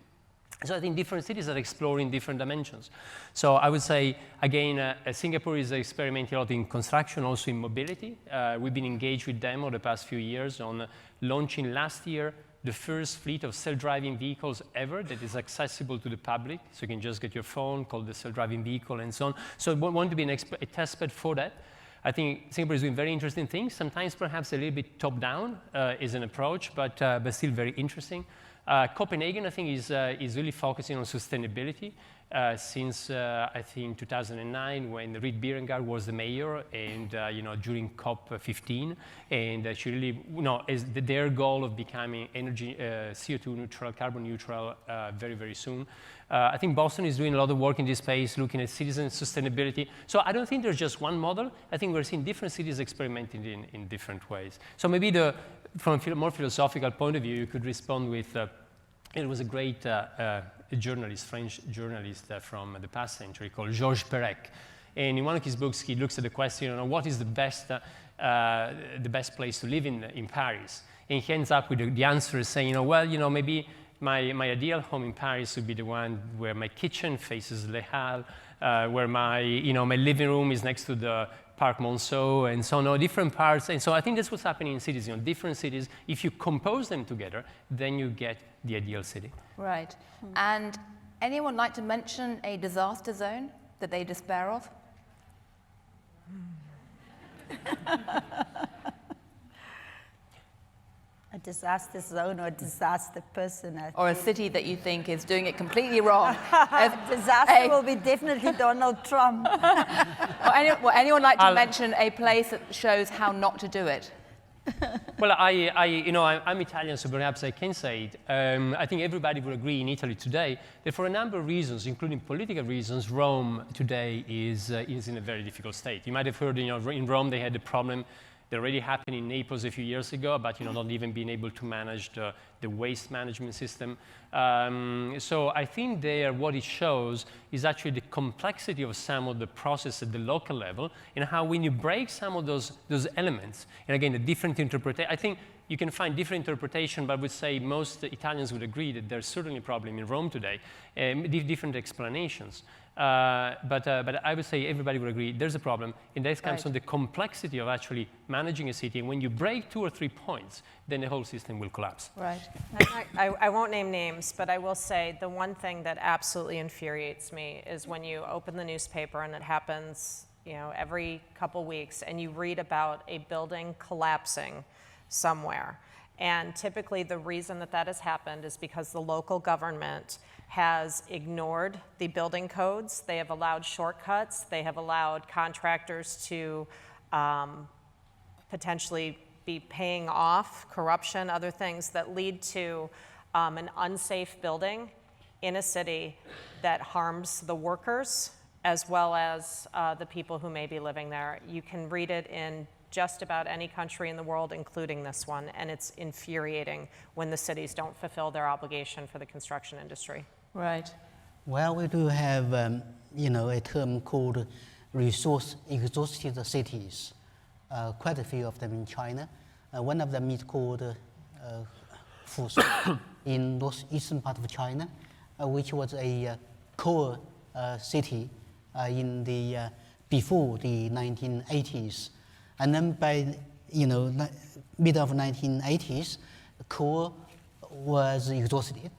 B: So I think different cities are exploring different dimensions. So I would say, again, Singapore is experimenting a lot in construction, also in mobility. We've been engaged with them over the past few years on launching last year the first fleet of self-driving vehicles ever that is accessible to the public. So you can just get your phone, call the self-driving vehicle, and so on. So we want to be a test bed for that. I think Singapore is doing very interesting things. Sometimes perhaps a little bit top-down is an approach, but still very interesting. Copenhagen, I think, is really focusing on sustainability since, I think, 2009, when Rit Bierengard was the mayor, and, during COP15, and she really, is their goal of becoming energy, CO2 neutral, carbon neutral very, very soon. I think Boston is doing a lot of work in this space, looking at citizen sustainability. So I don't think there's just one model. I think we're seeing different cities experimenting in different ways. So maybe from a more philosophical point of view, you could respond with, it was a great journalist, French journalist from the past century called Georges Perec. And in one of his books, he looks at the question, what is the best place to live in Paris? And he ends up with the answer saying, maybe my ideal home in Paris would be the one where my kitchen faces Les Halles, where my living room is next to the Parc Monceau, and so on, different parts. And so I think that's what's happening in cities. Different cities, if you compose them together, then you get the ideal city.
A: Right. And anyone like to mention a disaster zone that they despair of?
C: A disaster zone or a disaster person.
A: Or a city that you think is doing it completely wrong.
C: Disaster will be definitely Donald Trump.
A: Anyone like to mention a place that shows how not to do it?
B: Well, I'm Italian, so perhaps I can say it. I think everybody would agree in Italy today that for a number of reasons, including political reasons, Rome today is in a very difficult state. You might have heard, in Rome they had the problem that already happened in Naples a few years ago about not even being able to manage the waste management system. So I think there what it shows is actually the complexity of some of the process at the local level and how when you break some of those elements, and again, the different interpretation, I think you can find different interpretation, but I would say most Italians would agree that there's certainly a problem in Rome today, different explanations. But I would say everybody would agree there's a problem, and that comes from the complexity of actually managing a city. And when you break 2 or 3 points, then the whole system will collapse.
A: Right.
E: I won't name names, but I will say the one thing that absolutely infuriates me is when you open the newspaper and it happens, every couple weeks, and you read about a building collapsing somewhere. And typically the reason that has happened is because the local government has ignored the building codes. They have allowed shortcuts. They have allowed contractors to potentially be paying off corruption, other things that lead to an unsafe building in a city that harms the workers as well as the people who may be living there. You can read it in just about any country in the world, including this one, and it's infuriating when the cities don't fulfill their obligation for the construction industry.
A: Right.
D: Well, we do have, a term called resource exhaustive cities. Quite a few of them in China. One of them is called Fuzhou in northeastern part of China, which was a core city in the before the 1980s. And then by mid of 1980s, core was exhausted,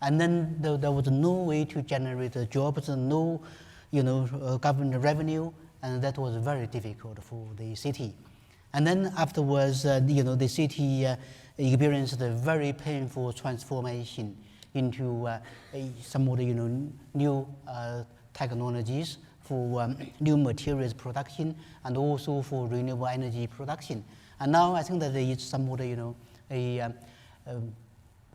D: and then there was no way to generate jobs, no government revenue, and that was very difficult for the city. And then afterwards, the city experienced a very painful transformation into some of the new technologies for new materials production and also for renewable energy production. And now I think that it's somewhat a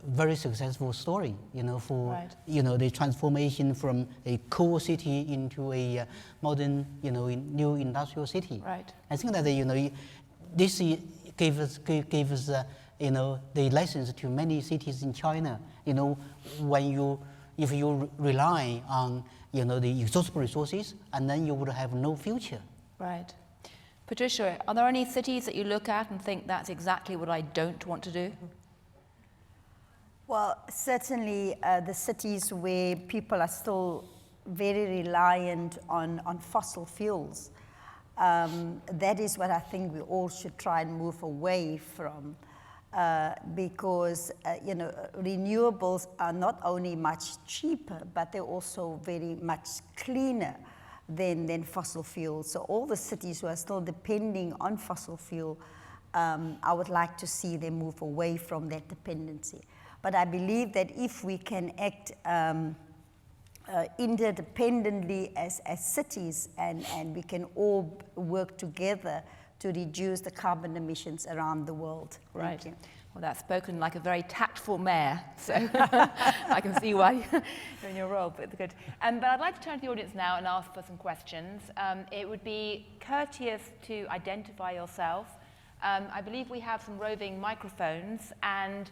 D: very successful story, for
A: right.
D: The transformation from a coal city into a modern, new industrial city.
A: Right.
D: I think that this gave us the lessons to many cities in China. If you rely on the exhaustive resources, and then you would have no future.
A: Right. Patricia, are there any cities that you look at and think that's exactly what I don't want to do?
C: Well, certainly the cities where people are still very reliant on fossil fuels, that is what I think we all should try and move away from, because renewables are not only much cheaper, but they're also very much cleaner than fossil fuels. So all the cities who are still depending on fossil fuel, I would like to see them move away from that dependency. But I believe that if we can act interdependently as cities, and we can all work together to reduce the carbon emissions around the world.
A: Right.
C: Thank you.
A: Well, that's spoken like a very tactful mayor, so I can see why you're in your role, but good. But I'd like to turn to the audience now and ask for some questions. It would be courteous to identify yourself. I believe we have some roving microphones, and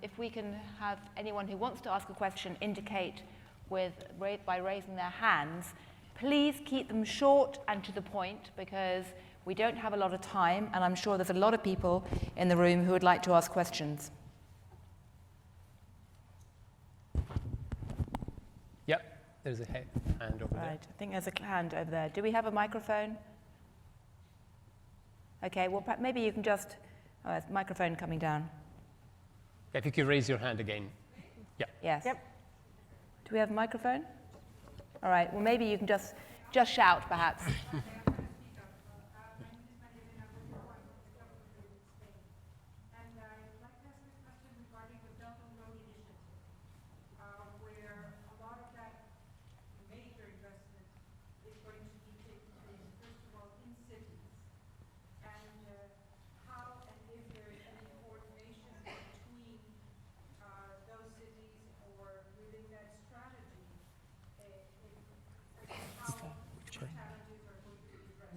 A: if we can have anyone who wants to ask a question indicate by raising their hands. Please keep them short and to the point, because we don't have a lot of time, and I'm sure there's a lot of people in the room who would like to ask questions.
B: Yep, there's a hand over there.
A: Right, I think there's a hand over there. Do we have a microphone? Okay, well, maybe you can just, there's a microphone coming down.
B: If you could raise your hand again. Yeah.
A: Yes. Yep. Do we have a microphone? All right, well, maybe you can just shout, perhaps.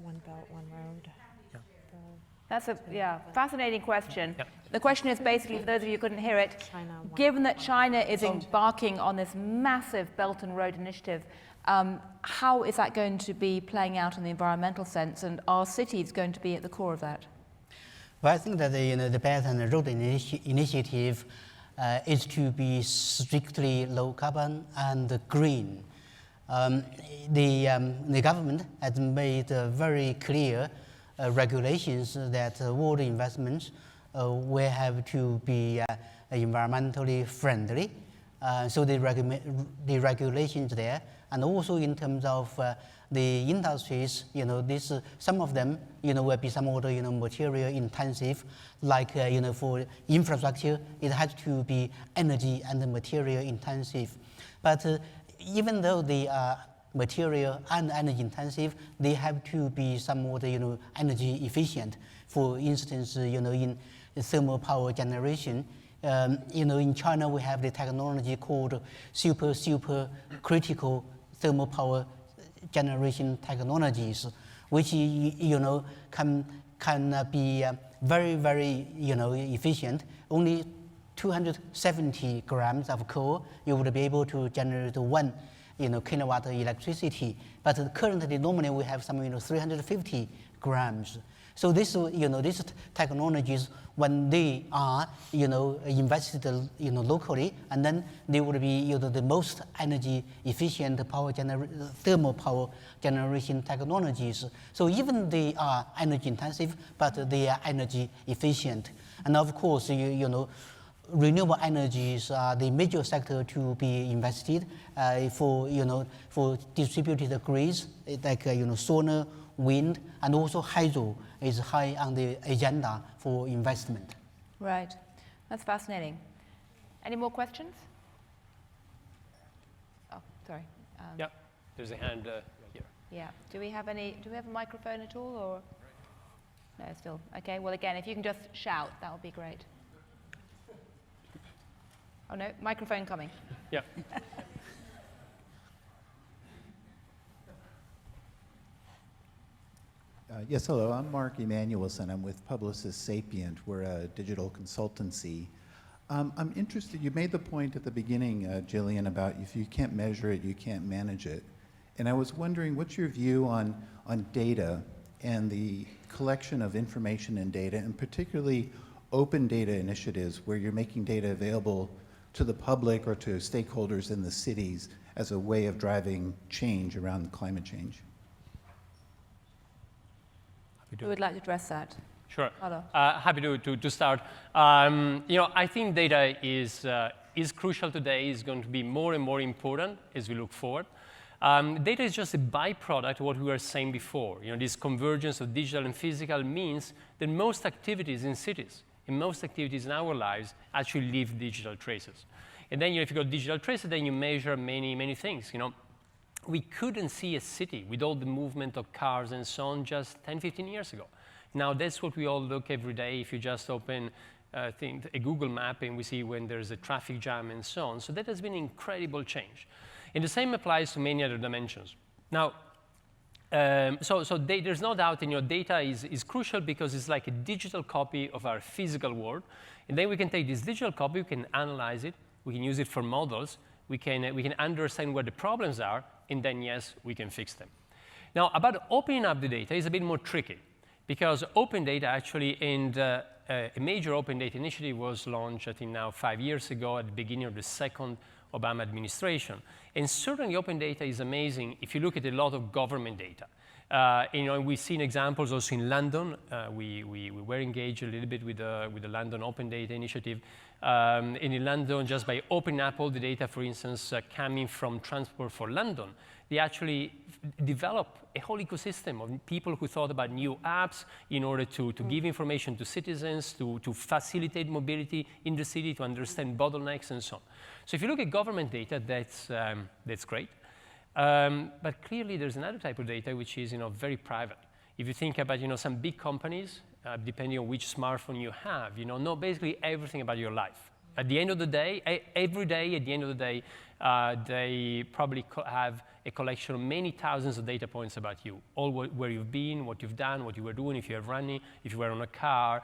E: One belt, one road.
A: That's a fascinating question.
B: Yep.
A: The question is basically, for those of you who couldn't hear it,
E: China,
A: given that China is embarking on this massive Belt and Road initiative, how is that going to be playing out in the environmental sense, and are cities going to be at the core of that?
D: Well, I think that the Belt and Road Initiative is to be strictly low carbon and green. The government has made very clear regulations that all the investments will have to be environmentally friendly. So the regulations there, and also in terms of the industries, some of them, will be somewhat, material intensive, like, for infrastructure, it has to be energy and material intensive. But even though they are material and energy intensive, they have to be somewhat, energy efficient. For instance, in thermal power generation, in China we have the technology called super critical thermal power generation technologies, which can be very efficient. Only 270 grams of coal, you would be able to generate 1 kilowatt electricity. But currently, normally we have some 350 grams. So these technologies, when they are invested locally, and then they would be the most energy efficient thermal power generation technologies. So even they are energy intensive, but they are energy efficient. And of course, renewable energies are the major sector to be invested for distributed grids, like solar, wind, and also hydro is high on the agenda for investment.
A: Right. That's fascinating. Any more questions? Oh, sorry.
B: Yeah, there's a hand here.
A: Yeah. Do we have a microphone at all, or? No, still. Okay, well, again, if you can just shout, that would be great. Oh, no, microphone coming.
B: Yeah.
F: Yes, hello. I'm Mark Emanuelson. I'm with Publicis Sapient. We're a digital consultancy. I'm interested, you made the point at the beginning, Gillian, about if you can't measure it, you can't manage it. And I was wondering, what's your view on data and the collection of information and data, and particularly open data initiatives where you're making data available to the public or to stakeholders in the cities as a way of driving change around climate change?
A: Who would like to address that?
B: Sure.
A: Carlo.
B: Happy to start. I think data is crucial today. Is going to be more and more important as we look forward. Data is just a byproduct of what we were saying before. This convergence of digital and physical means that most activities in cities, and most activities in our lives, actually leave digital traces. And then, if you got digital traces, then you measure many things. We couldn't see a city with all the movement of cars and so on just 10, 15 years ago. Now that's what we all look every day. If you just open a Google map and we see when there's a traffic jam and so on. So that has been an incredible change. And the same applies to many other dimensions. Now, there's no doubt data is crucial because it's like a digital copy of our physical world. And then we can take this digital copy, we can analyze it, we can use it for models, we can understand where the problems are, and then, yes, we can fix them. Now, about opening up the data is a bit more tricky, because open data actually, and a major open data initiative was launched, I think now 5 years ago at the beginning of the second Obama administration. And certainly open data is amazing if you look at a lot of government data. We've seen examples also in London. We were engaged a little bit with the London Open Data Initiative. And in London, just by opening up all the data, for instance, coming from Transport for London, they actually developed a whole ecosystem of people who thought about new apps in order to give information to citizens, to facilitate mobility in the city, to understand bottlenecks and so on. So if you look at government data, that's great. But clearly, there's another type of data which is very private. If you think about some big companies, depending on which smartphone you have, know basically everything about your life. At the end of the day, every day, at the end of the day, they probably have a collection of many thousands of data points about you, all where you've been, what you've done, what you were doing, if you were running, if you were on a car,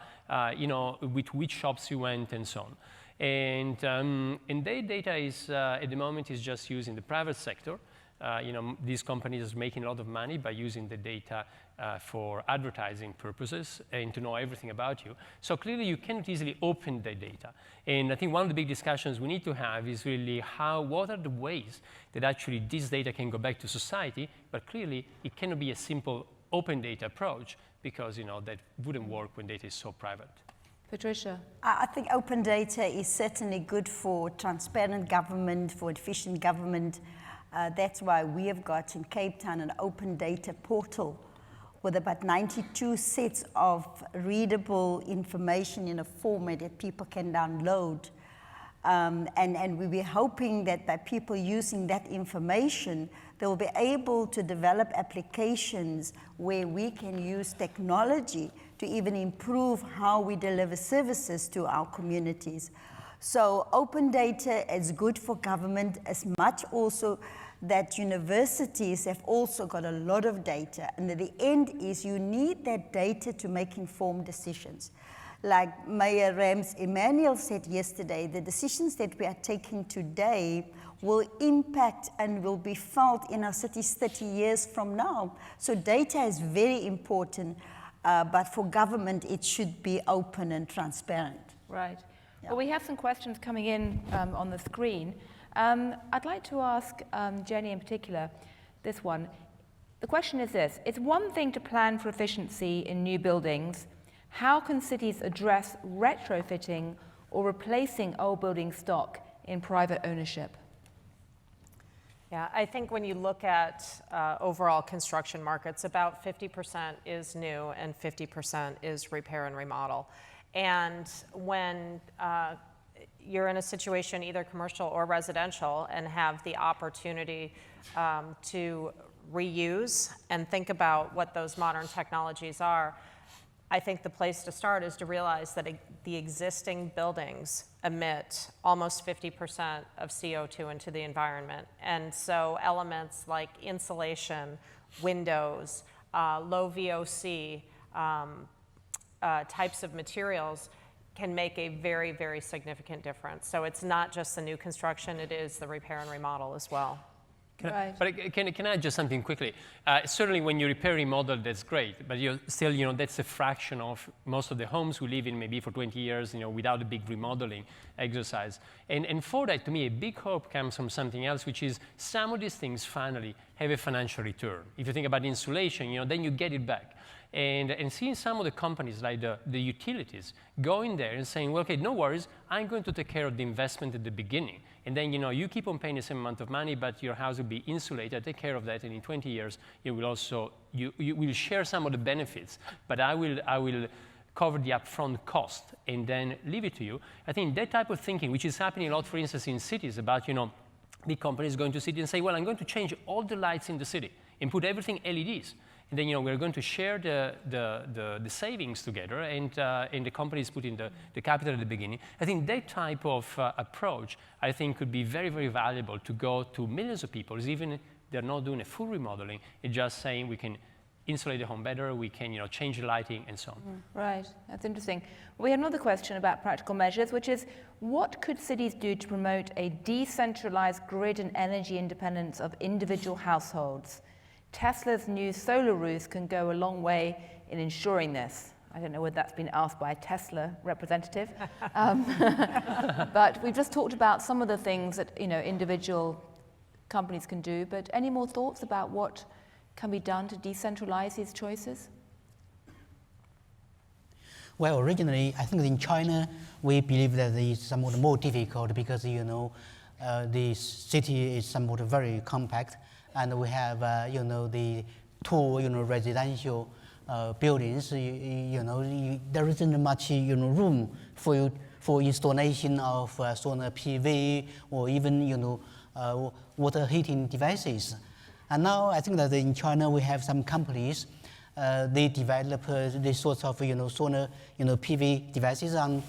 B: with which shops you went, and so on. And their data is, at the moment, is just used in the private sector. These companies are making a lot of money by using the data for advertising purposes and to know everything about you. So clearly, you cannot easily open the data. And I think one of the big discussions we need to have is really what are the ways that actually this data can go back to society, but clearly, it cannot be a simple open data approach because, that wouldn't work when data is so private.
A: Patricia.
C: I think open data is certainly good for transparent government, for efficient government. That's why we have got in Cape Town an open data portal with about 92 sets of readable information in a format that people can download. And we were hoping that by people using that information, they will be able to develop applications where we can use technology to even improve how we deliver services to our communities. So open data is good for government as much also that universities have also got a lot of data. And at the end is you need that data to make informed decisions. Like Mayor Rams Emanuel said yesterday, the decisions that we are taking today will impact and will be felt in our cities 30 years from now. So data is very important, but for government, it should be open and transparent.
A: Right.
C: Yeah.
A: Well, we have some questions coming in on the screen. I'd like to ask Jenny in particular this one. The question is this: it's one thing to plan for efficiency in new buildings. How can cities address retrofitting or replacing old building stock in private ownership?
E: Yeah, I think when you look at overall construction markets, about 50% is new and 50% is repair and remodel. And when you're in a situation, either commercial or residential, and have the opportunity to reuse and think about what those modern technologies are, I think the place to start is to realize that the existing buildings emit almost 50% of CO2 into the environment. And so elements like insulation, windows, low VOC types of materials can make a very, very significant difference. So it's not just the new construction, it is the repair and remodel as well.
B: Can I add just something quickly? Certainly when you repair remodel, that's great, but still, that's a fraction of most of the homes we live in, maybe for 20 years, without a big remodeling exercise. And for that, to me, a big hope comes from something else, which is some of these things finally have a financial return. If you think about insulation, then you get it back. And seeing some of the companies like the utilities going there and saying, well, okay, no worries, I'm going to take care of the investment at the beginning. And then, you keep on paying the same amount of money, but your house will be insulated, take care of that, and in 20 years, you will also, you will share some of the benefits, but I will cover the upfront cost and then leave it to you. I think that type of thinking, which is happening a lot, for instance, in cities, about, big companies going to city and say, well, I'm going to change all the lights in the city and put everything LEDs. And then, we're going to share the savings together, and the companies put in the capital at the beginning. I think that type of approach, I think, could be very, very valuable to go to millions of people, even if they're not doing a full remodeling, and just saying we can insulate the home better, we can, change the lighting, and so on.
A: Right, that's interesting. We have another question about practical measures, which is, what could cities do to promote a decentralized grid and energy independence of individual households? Tesla's new solar roofs can go a long way in ensuring this. I don't know whether that's been asked by a Tesla representative. But we've just talked about some of the things that individual companies can do, but any more thoughts about what can be done to decentralize these choices?
D: Well, originally, I think in China, we believe that it's somewhat more difficult because, the city is somewhat very compact. And we have, the tall, residential buildings. There isn't much, room for installation of solar PV or even, water heating devices. And now I think that in China we have some companies. They develop these sorts of, solar, PV devices on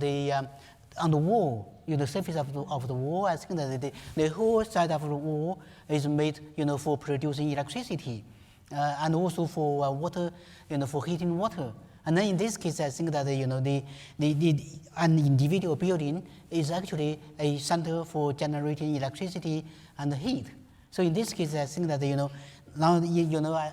D: the wall. The surface of the wall. I think that the whole side of the wall is made, for producing electricity, and also for water, for heating water. And then in this case, I think that an individual building is actually a center for generating electricity and heat. So in this case, I think that now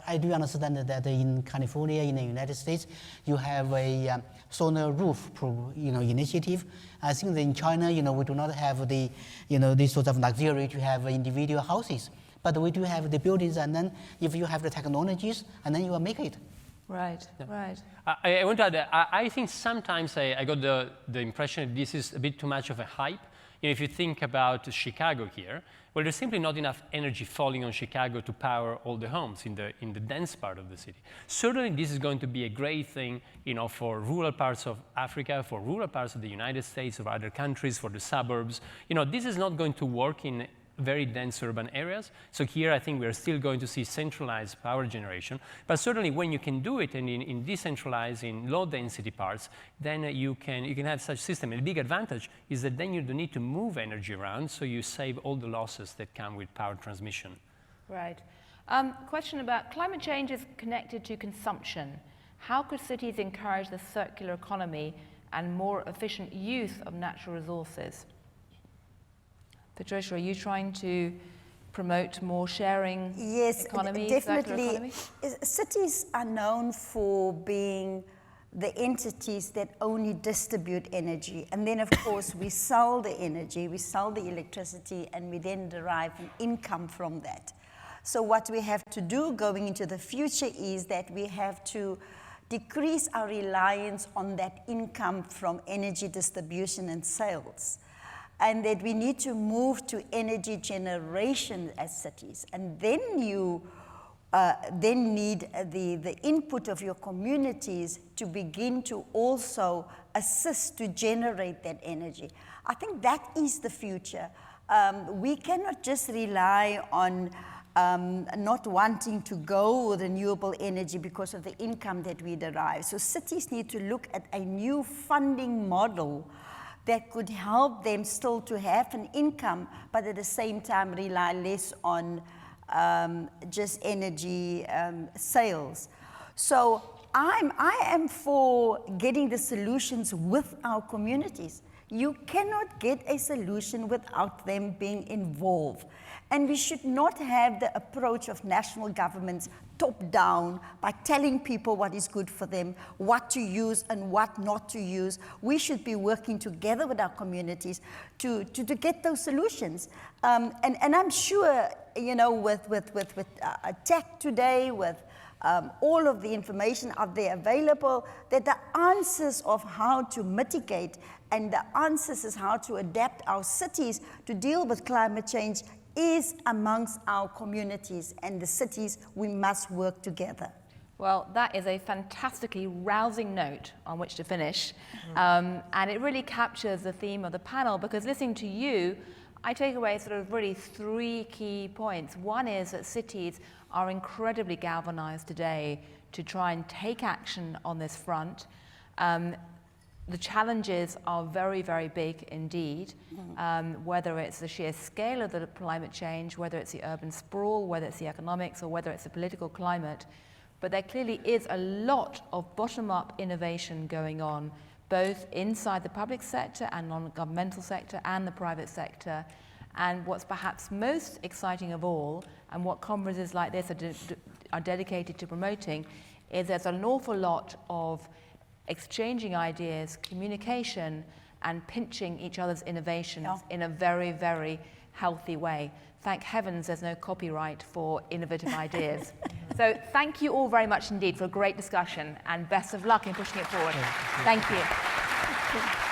D: I do understand that in California, in the United States, you have a solar roof, initiative. I think that in China, we do not have this sort of luxury to have individual houses, but we do have the buildings, and then if you have the technologies, and then you will make it.
A: Right, yeah. Right.
B: I want to add, I think sometimes I got the impression that this is a bit too much of a hype. If you think about Chicago here, well, there's simply not enough energy falling on Chicago to power all the homes in the dense part of the city. Certainly, this is going to be a great thing, for rural parts of Africa, for rural parts of the United States, or other countries, for the suburbs. This is not going to work in very dense urban areas. So here, I think we are still going to see centralized power generation. But certainly, when you can do it in decentralized, in low-density parts, then you can have such system. And the big advantage is that then you don't need to move energy around, so you save all the losses that come with power transmission.
A: Right. Question about climate change is connected to consumption. How could cities encourage the circular economy and more efficient use of natural resources? Patricia, are you trying to promote more sharing economy?
C: Yes, definitely. Cities are known for being the entities that only distribute energy. And then, of course, we sell the energy, we sell the electricity, and we then derive an income from that. So what we have to do going into the future is that we have to decrease our reliance on that income from energy distribution and sales. and that we need to move to energy generation as cities. And then you then need the input of your communities to begin to also assist to generate that energy. I think that is the future. We cannot just rely on not wanting to go with renewable energy because of the income that we derive. So cities need to look at a new funding model that could help them still to have an income, but at the same time rely less on just energy sales. So I am for getting the solutions with our communities. You cannot get a solution without them being involved. And we should not have the approach of national governments top down by telling people what is good for them, what to use and what not to use. We should be working together with our communities to get those solutions. And I'm sure, you know, with tech today, with all of the information out there available, that the answers of how to mitigate and the answers is how to adapt our cities to deal with climate change is amongst our communities, and the cities, we must work together.
A: Well, that is a fantastically rousing note on which to finish. And it really captures the theme of the panel, because listening to you, I take away sort of really three key points. One is that cities are incredibly galvanized today to try and take action on this front. The challenges are very, very big indeed, whether it's the sheer scale of the climate change, whether it's the urban sprawl, whether it's the economics, or whether it's the political climate. But there clearly is a lot of bottom-up innovation going on, both inside the public sector and non-governmental sector and the private sector. And what's perhaps most exciting of all, and what conferences like this are dedicated to promoting, is there's an awful lot of exchanging ideas, communication, and pinching each other's innovations in a very, very healthy way. Thank heavens there's no copyright for innovative ideas. So thank you all very much indeed for a great discussion, and best of luck in pushing it forward. Thank you.